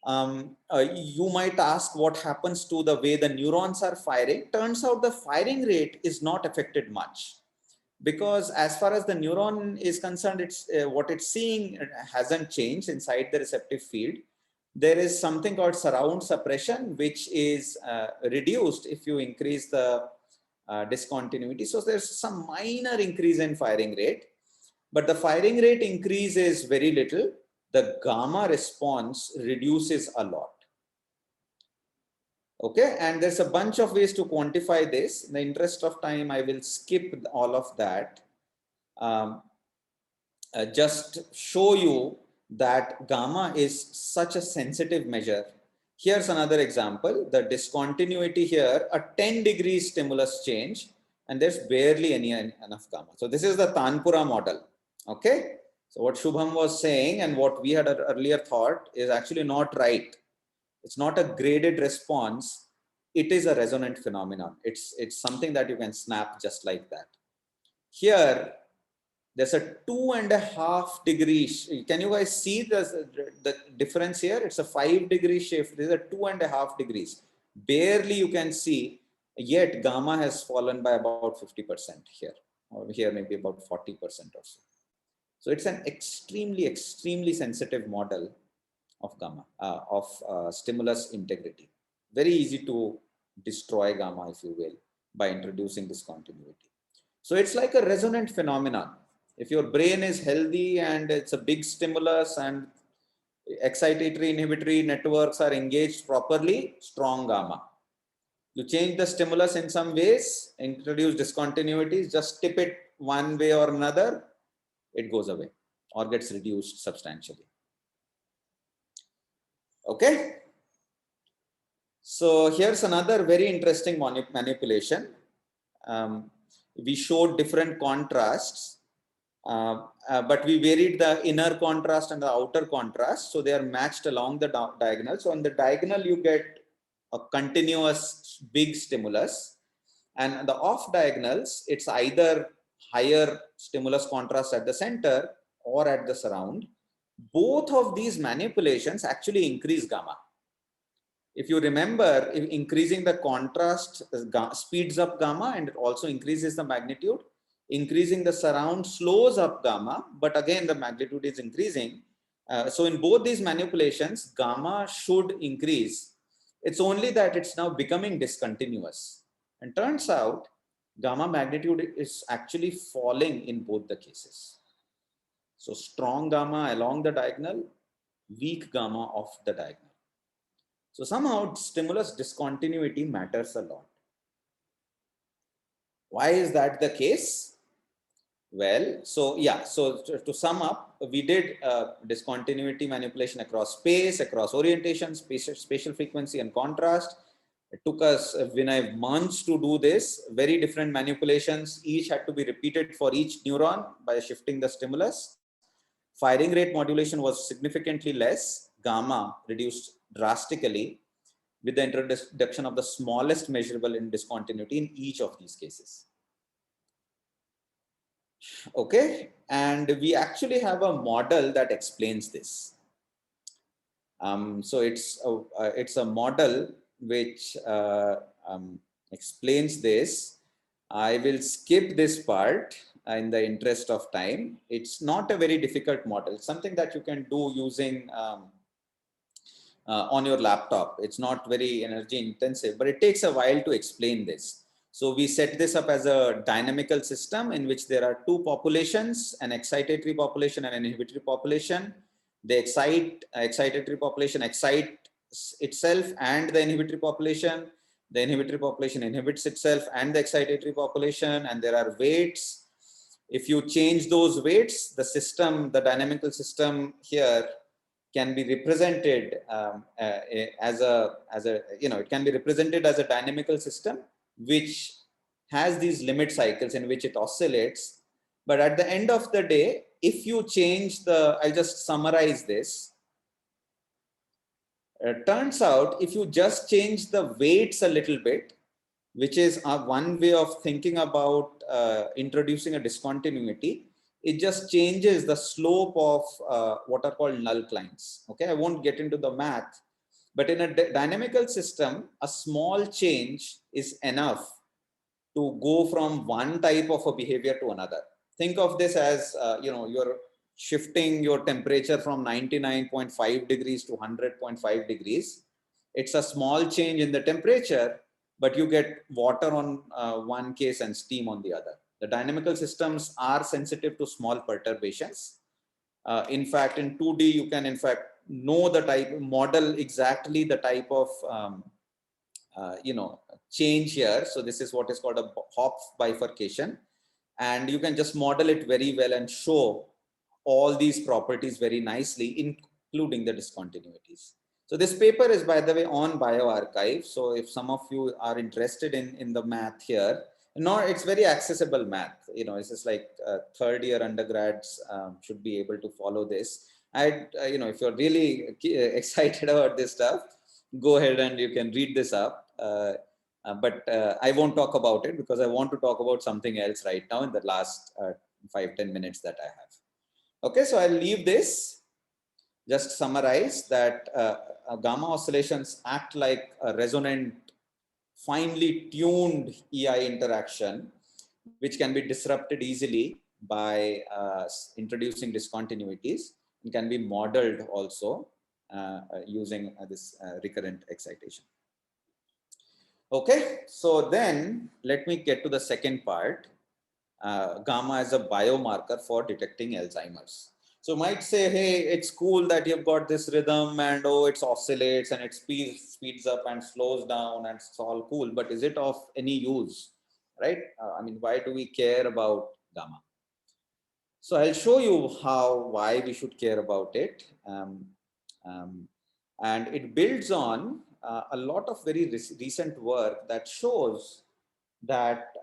You might ask what happens to the way the neurons are firing. Turns out the firing rate is not affected much, because as far as the neuron is concerned, it's what it's seeing hasn't changed inside the receptive field. There is something called surround suppression, which is reduced if you increase the discontinuity. So there's some minor increase in firing rate, but the firing rate increase is very little. The gamma response reduces a lot. Okay, and there's a bunch of ways to quantify this. In the interest of time, I will skip all of that. Just show you that gamma is such a sensitive measure. Here's another example. The discontinuity here, a 10 degree stimulus change, and there's barely enough gamma. So this is the Tanpura model. Okay. So what Shubham was saying and what we had earlier thought is actually not right. It's not a graded response. It is a resonant phenomenon. It's something that you can snap just like that. Here, there's a 2.5 degrees. Can you guys see the difference here? It's a 5 degree shift. This is a 2.5 degrees. Barely you can see, yet gamma has fallen by about 50% here, or here maybe about 40% or so. So it's an extremely, extremely sensitive model of gamma, stimulus integrity. Very easy to destroy gamma, if you will, by introducing discontinuity. So it's like a resonant phenomenon. If your brain is healthy and it's a big stimulus and excitatory inhibitory networks are engaged properly, strong gamma. You change the stimulus in some ways, introduce discontinuities, just tip it one way or another, it goes away or gets reduced substantially. Okay. So here's another very interesting manipulation. We showed different contrasts, but we varied the inner contrast and the outer contrast. So they are matched along the diagonal. So on the diagonal, you get a continuous big stimulus, and the off diagonals, it's either higher stimulus contrast at the center or at the surround. Both of these manipulations actually increase gamma. If you remember, increasing the contrast speeds up gamma and it also increases the magnitude. Increasing the surround slows up gamma, but again the magnitude is increasing. So in both these manipulations, gamma should increase. It's only that it's now becoming discontinuous. And turns out gamma magnitude is actually falling in both the cases. So strong gamma along the diagonal, weak gamma off the diagonal. So somehow stimulus discontinuity matters a lot. Why is that the case? Well, so yeah, so to sum up, we did discontinuity manipulation across space, across orientation, spatial frequency and contrast. It took us, Vinay, months to do this. Very different manipulations. Each had to be repeated for each neuron by shifting the stimulus. Firing rate modulation was significantly less. Gamma reduced drastically with the introduction of the smallest measurable in discontinuity in each of these cases. Okay, and we actually have a model that explains this. So it's a model which explains this. I will skip this part in the interest of time. It's not a very difficult model. It's something that you can do using on your laptop. It's not very energy intensive, but it takes a while to explain this. So we set this up as a dynamical system in which there are two populations, an excitatory population and an inhibitory population. The excitatory population excites itself and the inhibitory population. The inhibitory population inhibits itself and the excitatory population, and there are weights. If you change those weights, the system, the dynamical system here can be represented as a, it can be represented as a dynamical system which has these limit cycles in which it oscillates. But at the end of the day, if you change I'll just summarize this. Turns out if you just change the weights a little bit, which is one way of thinking about introducing a discontinuity, it just changes the slope of what are called null clines. Okay, I won't get into the math, but in a dynamical system, a small change is enough to go from one type of a behavior to another. Think of this as, you're shifting your temperature from 99.5 degrees to 100.5 degrees. It's a small change in the temperature, but you get water on one case and steam on the other. The dynamical systems are sensitive to small perturbations. In fact, in 2D, you can in fact know the type, model exactly the type of change here. So this is what is called a Hopf bifurcation, and you can just model it very well and show all these properties very nicely, including the discontinuities. So this paper is, by the way, on bioRxiv. So if some of you are interested in the math here, it's very accessible math. It's just like third year undergrads should be able to follow this. If you're really excited about this stuff, go ahead and you can read this up. But I won't talk about it because I want to talk about something else right now in the last 5-10 minutes that I have. Okay, so I'll leave this. Just summarize that gamma oscillations act like a resonant, finely tuned EI interaction, which can be disrupted easily by introducing discontinuities, and can be modeled also using this recurrent excitation. Okay, so then let me get to the second part. Gamma as a biomarker for detecting Alzheimer's. So might say, hey, it's cool that you've got this rhythm and it oscillates and it speeds up and slows down and it's all cool, but is it of any use, right? Why do we care about gamma? So I'll show you why we should care about it. And it builds on a lot of very recent work that shows that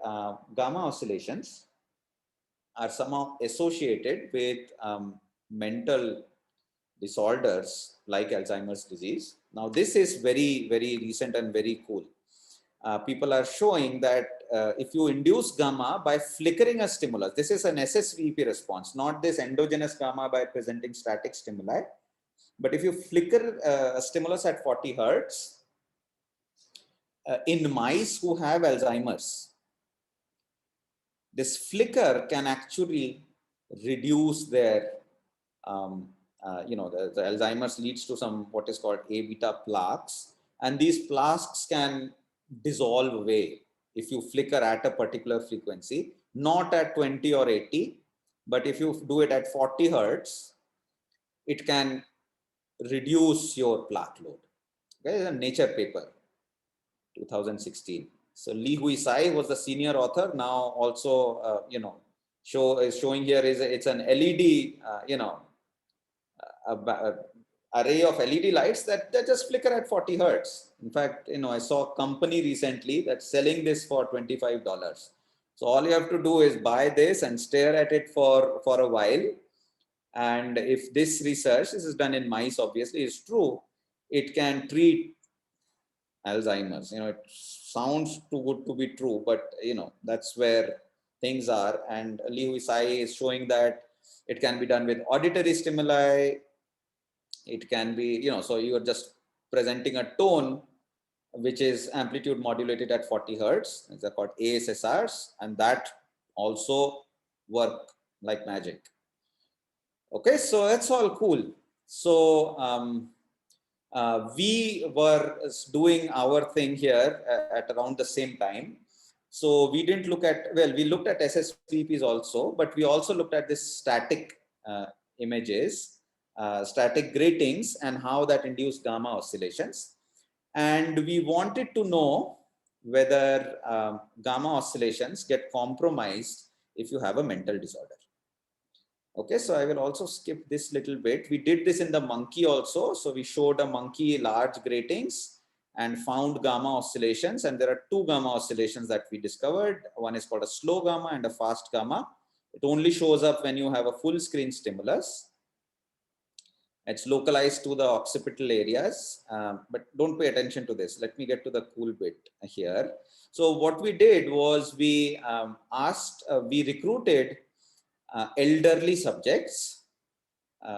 gamma oscillations are somehow associated with mental disorders like Alzheimer's disease. Now, this is very, very recent and very cool. People are showing that if you induce gamma by flickering a stimulus, this is an SSVP response, not this endogenous gamma by presenting static stimuli. But if you flicker a stimulus at 40 hertz, in mice who have Alzheimer's, this flicker can actually reduce their, the Alzheimer's leads to some what is called A beta plaques, and these plaques can dissolve away if you flicker at a particular frequency, not at 20 or 80, but if you do it at 40 hertz, it can reduce your plaque load. Okay, it's a Nature paper, 2016. So Li Hui Sai was the senior author. Now also, showing here is it's an LED, array of LED lights that just flicker at 40 hertz. In fact, I saw a company recently that's selling this for $25. So all you have to do is buy this and stare at it for a while. And if this research, this is done in mice, obviously, is true, it can treat Alzheimer's. It sounds too good to be true, but that's where things are. And Li Hui Sai is showing that it can be done with auditory stimuli. It can be, so you are just presenting a tone which is amplitude modulated at 40 hertz. These are called ASSRs, and that also work like magic. Okay, so that's all cool. So We were doing our thing here at around the same time. So we didn't look at, well, we looked at SSVPs also, but we also looked at this static images, static gratings, and how that induced gamma oscillations. And we wanted to know whether gamma oscillations get compromised if you have a mental disorder. Okay, so I will also skip this little bit. We did this in the monkey also. So we showed a monkey large gratings and found gamma oscillations. And there are two gamma oscillations that we discovered. One is called a slow gamma and a fast gamma. It only shows up when you have a full screen stimulus. It's localized to the occipital areas, but don't pay attention to this. Let me get to the cool bit here. So what we did was we we recruited elderly subjects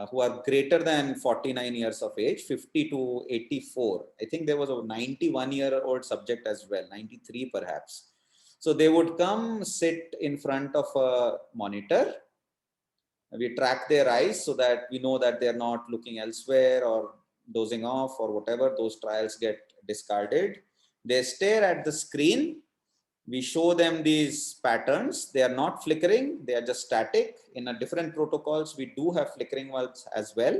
who are greater than 49 years of age, 50 to 84. I think there was a 91-year-old subject as well, 93 perhaps. So they would come sit in front of a monitor. We track their eyes so that we know that they're not looking elsewhere or dozing off or whatever. Those trials get discarded. They stare at the screen. We show them these patterns. They are not flickering. They are just static. In a different protocols, we do have flickering ones as well.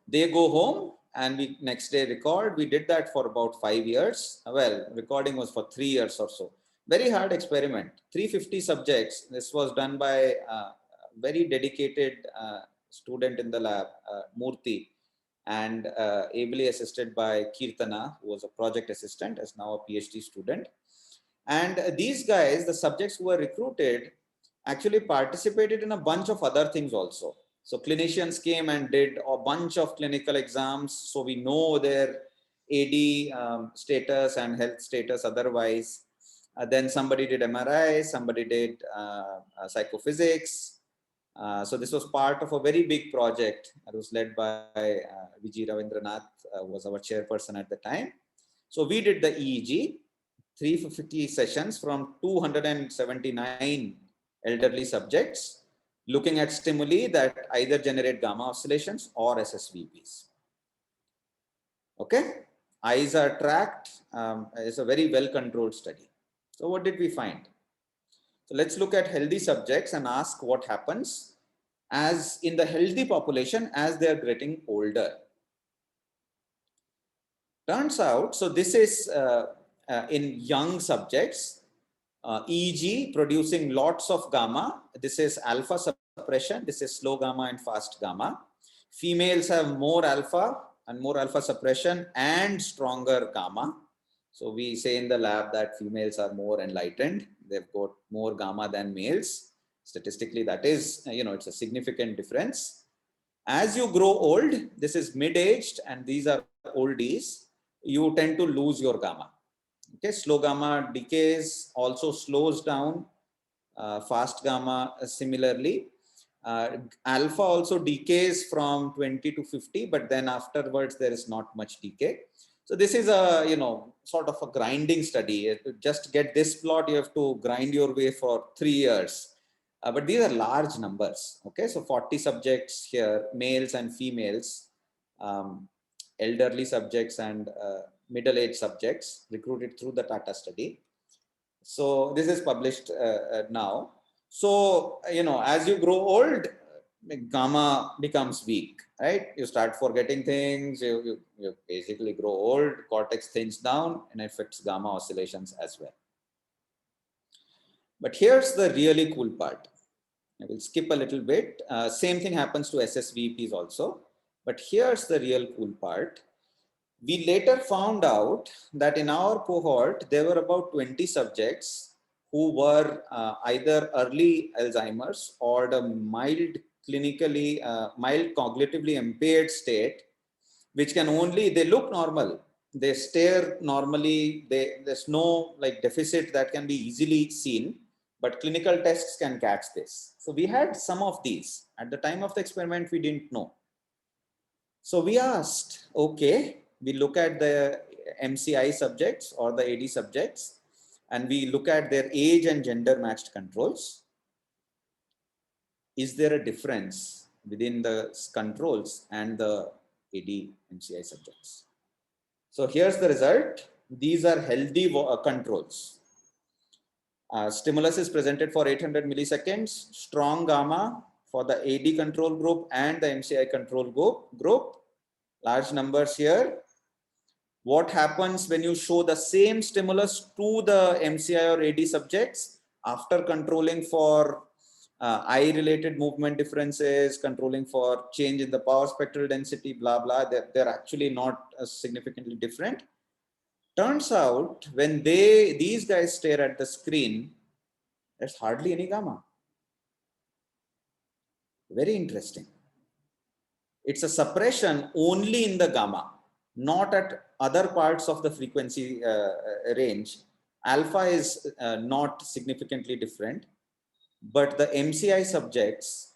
They go home and we next day record. We did that for about 5 years. Well, recording was for 3 years or so. Very hard experiment. 350 subjects. This was done by a very dedicated student in the lab, Murthy, and ably assisted by Kirtana, who was a project assistant, is now a PhD student. And these guys, the subjects who were recruited, actually participated in a bunch of other things also. So clinicians came and did a bunch of clinical exams. So we know their AD status and health status otherwise. Then somebody did MRI, somebody did psychophysics. So this was part of a very big project. It was led by Vijay Ravindranath, was our chairperson at the time. So we did the EEG, 350 sessions from 279 elderly subjects, looking at stimuli that either generate gamma oscillations or SSVPs. Okay, eyes are tracked. It's a very well-controlled study. So what did we find? So let's look at healthy subjects and ask what happens as in the healthy population as they are getting older. Turns out, so this is in young subjects, EEG producing lots of gamma. This is alpha suppression. This is slow gamma and fast gamma. Females have more alpha and more alpha suppression and stronger gamma. So we say in the lab that females are more enlightened. They've got more gamma than males. Statistically, that is, it's a significant difference. As you grow old, this is mid-aged and these are oldies, you tend to lose your gamma. Okay, slow gamma decays, also slows down. Fast gamma similarly. Alpha also decays from 20 to 50, but then afterwards there is not much decay. So this is a, sort of a grinding study. To just get this plot, you have to grind your way for 3 years. But these are large numbers. Okay, so 40 subjects here, males and females, elderly subjects and middle-aged subjects recruited through the Tata study. So this is published now. So, as you grow old, gamma becomes weak, right? You start forgetting things, you basically grow old, cortex thins down and affects gamma oscillations as well. But here's the really cool part. I will skip a little bit. Same thing happens to SSVPs also. But here's the real cool part. We later found out that in our cohort, there were about 20 subjects who were either early Alzheimer's or the mild cognitively impaired state, which can only, they look normal. They stare normally. There's no deficit that can be easily seen, but clinical tests can catch this. So we had some of these. At the time of the experiment, we didn't know. So we asked, okay, we look at the MCI subjects or the AD subjects, and we look at their age and gender matched controls. Is there a difference within the controls and the AD MCI subjects. So here's the result. These are healthy controls. Stimulus is presented for 800 milliseconds, strong gamma for the AD control group and the MCI control group. Large numbers here. What happens when you show the same stimulus to the MCI or AD subjects after controlling for eye-related movement differences, controlling for change in the power spectral density, blah, blah, they're actually not significantly different. Turns out when these guys stare at the screen, there's hardly any gamma. Very interesting. It's a suppression only in the gamma, not at other parts of the frequency range. Alpha is not significantly different, but the MCI subjects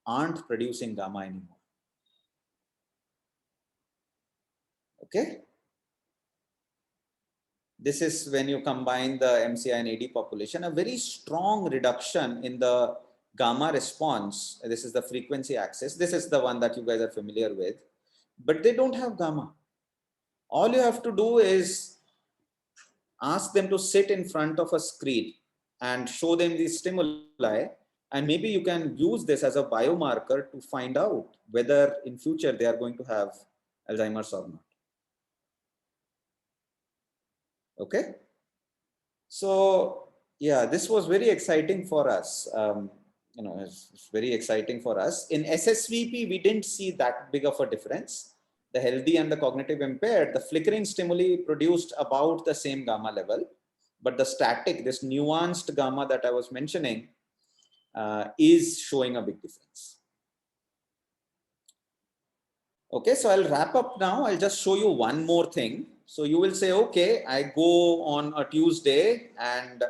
aren't producing gamma anymore. Okay. This is when you combine the MCI and AD population, a very strong reduction in the gamma response. This is the frequency axis. This is the one that you guys are familiar with, but they don't have gamma. All you have to do is ask them to sit in front of a screen and show them these stimuli, and maybe you can use this as a biomarker to find out whether in future they are going to have Alzheimer's or not. Okay. So yeah, this was very exciting for us. It's very exciting for us. In SSVP, we didn't see that big of a difference. The healthy and the cognitive impaired, the flickering stimuli produced about the same gamma level, but the static, this nuanced gamma that I was mentioning, is showing a big difference. Okay, so I'll wrap up now. I'll just show you one more thing. So you will say, okay, I go on a Tuesday and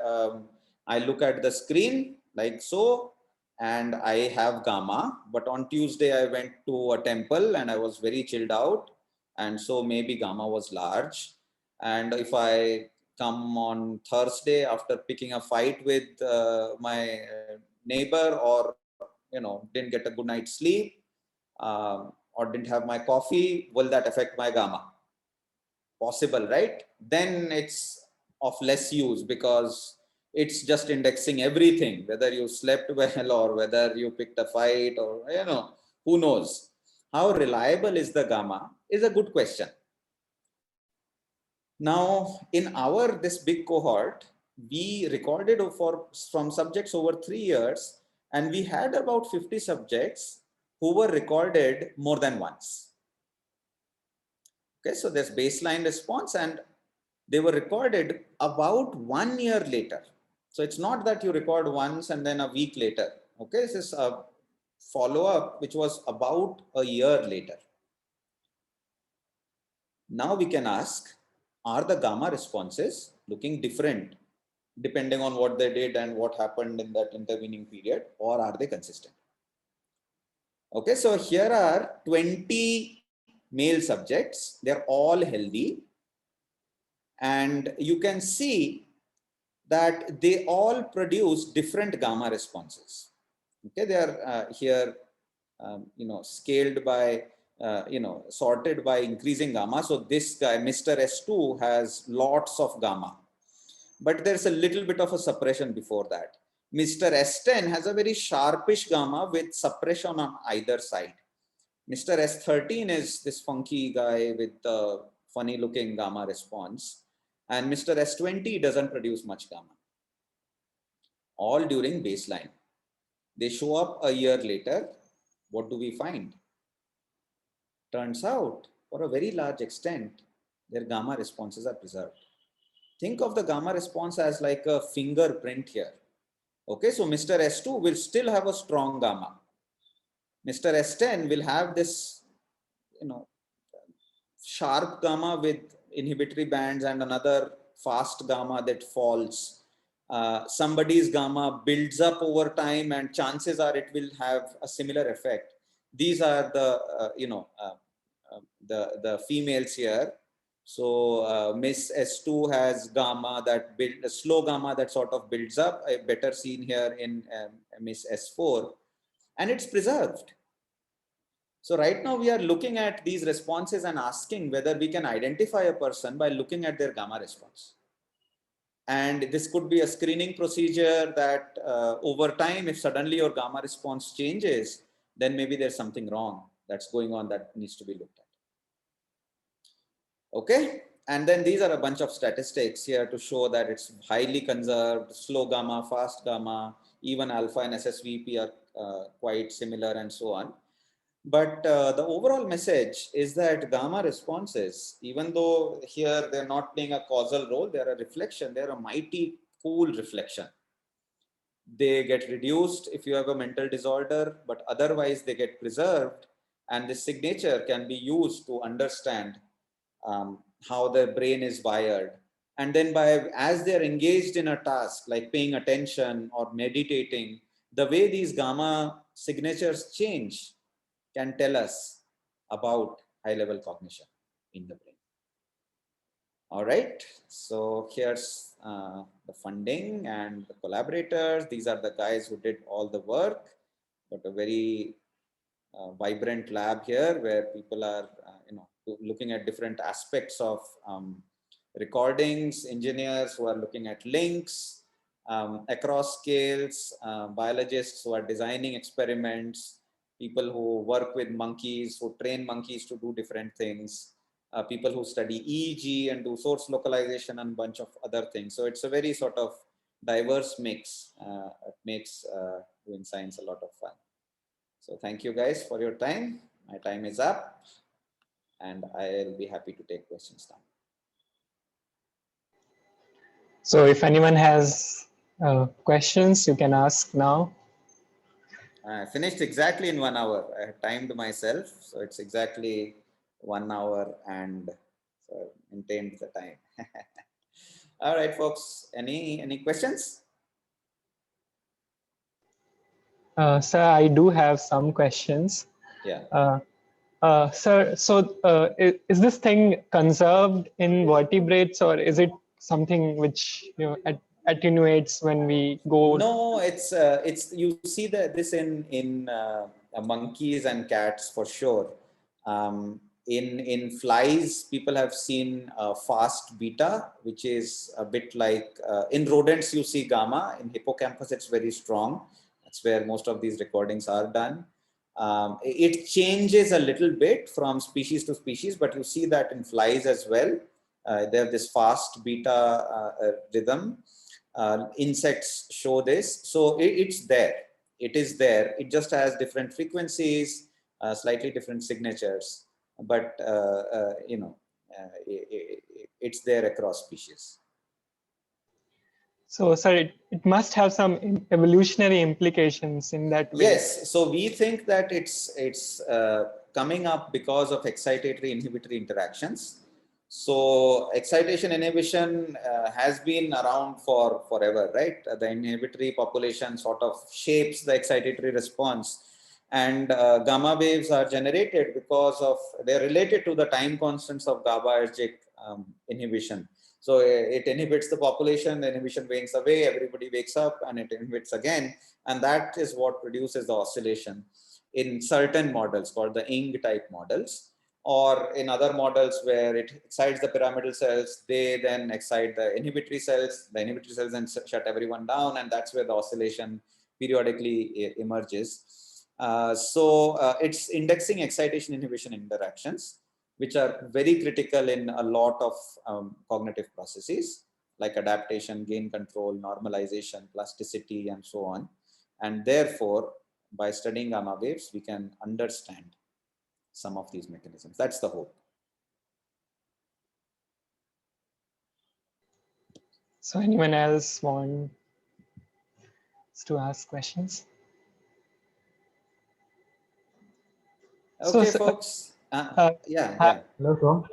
I look at the screen like so, and I have gamma, but on Tuesday I went to a temple and I was very chilled out, and so maybe gamma was large. And if I come on Thursday after picking a fight with my neighbor, or didn't get a good night's sleep, or didn't have my coffee, will that affect my gamma? Possible, right? Then it's of less use because it's just indexing everything, whether you slept well or whether you picked a fight, or who knows. How reliable is the gamma is a good question. Now in this big cohort, we recorded from subjects over 3 years, and we had about 50 subjects who were recorded more than once. Okay, so there's baseline response, and they were recorded about 1 year later. So it's not that you record once and then a week later. Okay, this is a follow-up which was about a year later. Now we can ask, are the gamma responses looking different depending on what they did and what happened in that intervening period, or are they consistent? Okay, so here are 20 male subjects. They're all healthy, and you can see that they all produce different gamma responses. Okay, they are here scaled by sorted by increasing gamma. So this guy, Mr. S2, has lots of gamma, but there's a little bit of a suppression before that. Mr. S10 has a very sharpish gamma with suppression on either side. Mr. S13 is this funky guy with the funny looking gamma response, and Mr. S20 doesn't produce much gamma. All during baseline. They show up a year later. What do we find? Turns out, for a very large extent, their gamma responses are preserved. Think of the gamma response as like a fingerprint here. Okay, so Mr. S2 will still have a strong gamma. Mr. S10 will have this, sharp gamma with inhibitory bands and another fast gamma that falls. Somebody's gamma builds up over time, and chances are it will have a similar effect. These are the, the females here. So Miss S2 has gamma that a slow gamma that sort of builds up, better seen here in Miss S4, and it's preserved. So right now we are looking at these responses and asking whether we can identify a person by looking at their gamma response. And this could be a screening procedure that over time, if suddenly your gamma response changes, then maybe there's something wrong that's going on that needs to be looked at. Okay. And then these are a bunch of statistics here to show that it's highly conserved, slow gamma, fast gamma, even alpha and SSVP are quite similar and so on. But the overall message is that gamma responses, even though here they're not playing a causal role, they're a reflection, they're a mighty cool reflection. They get reduced if you have a mental disorder, but otherwise they get preserved. And this signature can be used to understand how the brain is wired. And then as they're engaged in a task like paying attention or meditating, the way these gamma signatures change can tell us about high-level cognition in the brain. All right, so here's the funding and the collaborators. These are the guys who did all the work, but a very vibrant lab here where people are looking at different aspects of recordings, engineers who are looking at links across scales, biologists who are designing experiments, people who work with monkeys, who train monkeys to do different things, people who study EEG and do source localization and a bunch of other things. So it's a very sort of diverse mix. It makes doing science a lot of fun. So thank you guys for your time. My time is up and I'll be happy to take questions now.
So if anyone has questions, you can ask now.
I finished exactly in 1 hour. I have timed myself. So it's exactly 1 hour and so maintained the time. All right, folks, any questions?
Sir, I do have some questions.
Yeah.
Sir, so is this thing conserved in vertebrates, or is it something which attenuates when we go?
No, it's you see this in monkeys and cats for sure. In flies, people have seen fast beta, which is a bit like in rodents you see gamma. In hippocampus, it's very strong. That's where most of these recordings are done. It changes a little bit from species to species, but you see that in flies as well. They have this fast beta rhythm. Insects show this. So it's there. It is there. It just has different frequencies, slightly different signatures, but it's there across species.
So, sir, it must have some evolutionary implications in that way.
Yes. So we think that it's coming up because of excitatory inhibitory interactions. So excitation inhibition has been around for forever, right? The inhibitory population sort of shapes the excitatory response, and gamma waves are generated because of they're related to the time constants of GABAergic inhibition. So it inhibits the population, the inhibition wanes away, everybody wakes up, and it inhibits again, and that is what produces the oscillation in certain models called the Ing type models. Or in other models where it excites the pyramidal cells, they then excite the inhibitory cells then shut everyone down, and that's where the oscillation periodically emerges. It's indexing excitation inhibition interactions, which are very critical in a lot of cognitive processes like adaptation, gain control, normalization, plasticity, and so on. And therefore, by studying gamma waves, we can understand some of these mechanisms. That's the hope.
So anyone else wants to ask questions?
Okay,
So,
folks. Yeah.
Hello, Tom.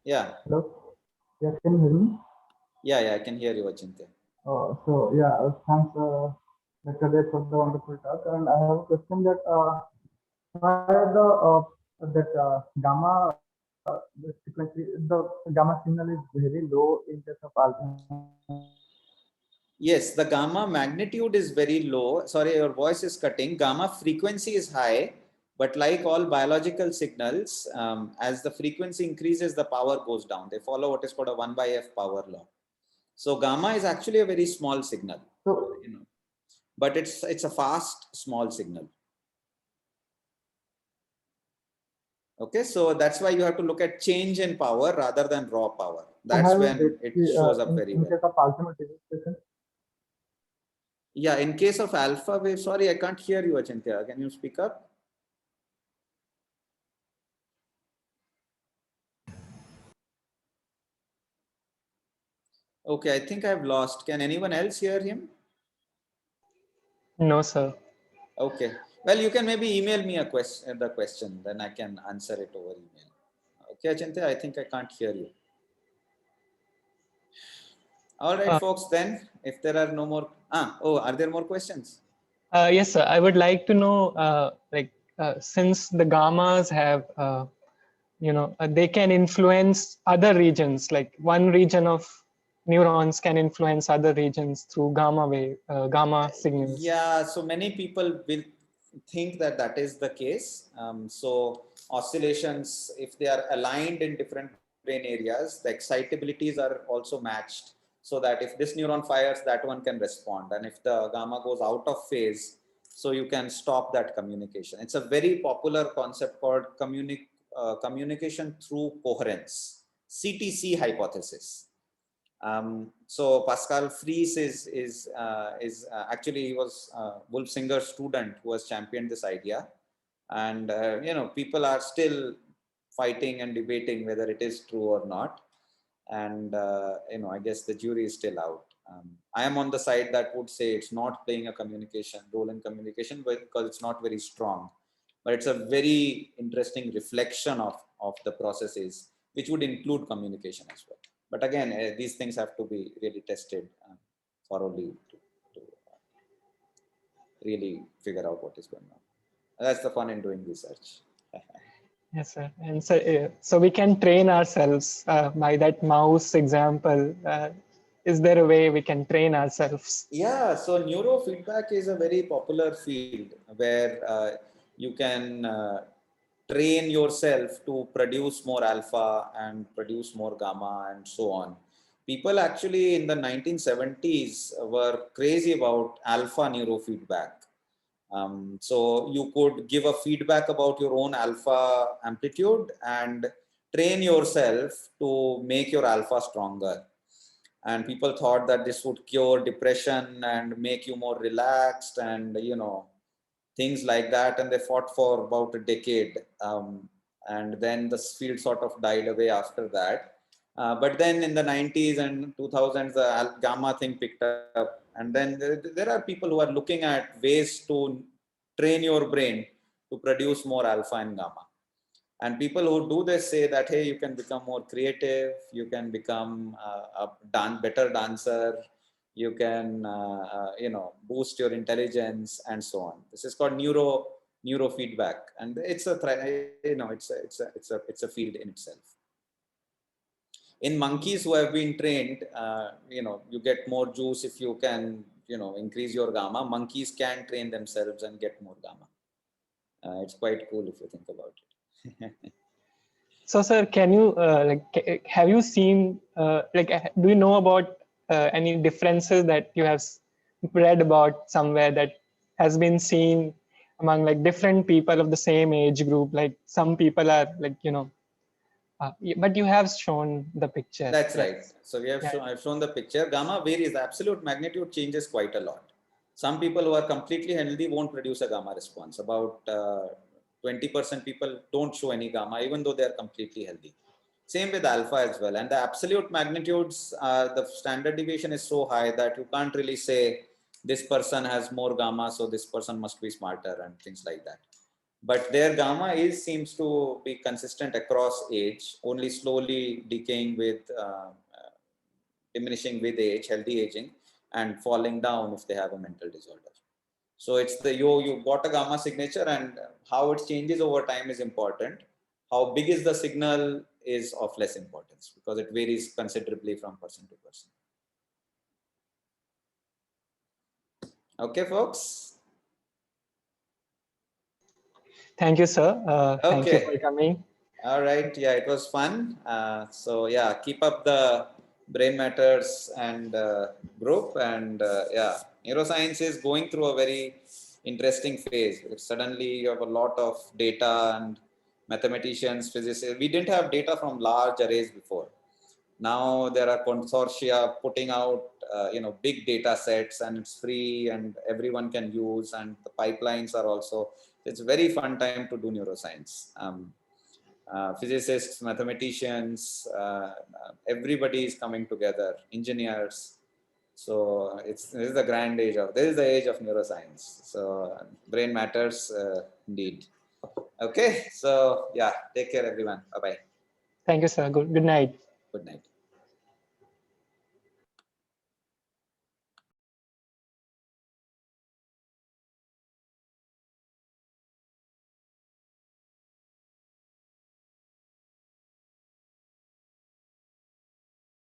Yeah.
Hello. Yeah, can you hear me?
Yeah, I can hear you, Achintya.
So yeah, thanks, Dr. Dev, for the wonderful talk. And I have a question that why gamma the frequency, the gamma signal is very low in case of alpha.
Yes, the gamma magnitude is very low. Sorry, your voice is cutting. Gamma frequency is high, But like all biological signals, as the frequency increases, the power goes down. They follow what is called a 1/f power law. So gamma is actually a very small signal,
So,
but it's a fast, small signal. Okay, so that's why you have to look at change in power rather than raw power. That's when it shows up very
in
well.
case of Alzheimer's disease,
Yeah, in case of alpha wave, sorry, I can't hear you, Achintya. Can you speak up? Okay, I think I've lost. Can anyone else hear him?
No, sir.
Okay. Well, you can maybe email me the question, then I can answer it over email. Okay, Achintya, I think I can't hear you. All right,
Uh,
folks, then, if there are no more, are there more questions?
Yes, sir. I would like to know, since the gammas have, they can influence other regions, like one region of neurons can influence other regions through gamma signals.
Yeah, so many people will think that that is the case. So oscillations, if they are aligned in different brain areas, the excitabilities are also matched, so that if this neuron fires, that one can respond. And if the gamma goes out of phase, so you can stop that communication. It's a very popular concept called communication through coherence, CTC hypothesis. So Pascal Fries is actually, he was Wolfsinger's student who has championed this idea, and people are still fighting and debating whether it is true or not, and I guess the jury is still out. I am on the side that would say it's not playing a role in communication, but because it's not very strong, but it's a very interesting reflection of the processes, which would include communication as well. But again, these things have to be really tested thoroughly to really figure out what is going on. That's the fun in doing research.
Yes, sir. And so we can train ourselves by that mouse example. Is there a way we can train ourselves?
Yeah, so neurofeedback is a very popular field where you can train yourself to produce more alpha and produce more gamma and so on. People actually in the 1970s were crazy about alpha neurofeedback. So you could give a feedback about your own alpha amplitude and train yourself to make your alpha stronger. And people thought that this would cure depression and make you more relaxed and things like that, and they fought for about a decade, and then the field sort of died away after that. But then in the 90s and 2000s, the gamma thing picked up, and then there are people who are looking at ways to train your brain to produce more alpha and gamma. And people who do this say that, hey, you can become more creative, you can become a better dancer, you can boost your intelligence and so on. This is called neurofeedback, and it's a field in itself. In monkeys who have been trained, you get more juice if you can increase your gamma. Monkeys can train themselves and get more gamma. It's quite cool if you think about it.
So, sir, can you have you seen do you know about any differences that you have read about somewhere that has been seen among like different people of the same age group? Like some people are but you have shown the picture.
That's
Yes.
right. So we have
Yeah.
I've shown the picture. Gamma varies. The absolute magnitude changes quite a lot. Some people who are completely healthy won't produce a gamma response. About 20% people don't show any gamma, even though they are completely healthy. Same with alpha as well. And the absolute magnitudes, the standard deviation is so high that you can't really say this person has more gamma, so this person must be smarter and things like that. But their gamma seems to be consistent across age, only slowly decaying with diminishing with age, healthy aging, and falling down if they have a mental disorder. So it's you got a gamma signature, and how it changes over time is important. How big is the signal is of less importance because it varies considerably from person to person. Okay, folks.
Thank you, sir. Thank you
Okay.
for coming.
All right. Yeah, it was fun. So yeah, keep up the Brain Matters and group. And yeah, neuroscience is going through a very interesting phase. Suddenly you have a lot of data and mathematicians, physicists. We didn't have data from large arrays before. Now there are consortia putting out big data sets, and it's free and everyone can use, and the pipelines are also, it's a very fun time to do neuroscience. Physicists, mathematicians, everybody is coming together, engineers. So this is the grand age of, this is the age of neuroscience. So Brain Matters, indeed. Okay, so yeah, take care everyone. Bye bye.
Thank you, sir. Good night.
Good night.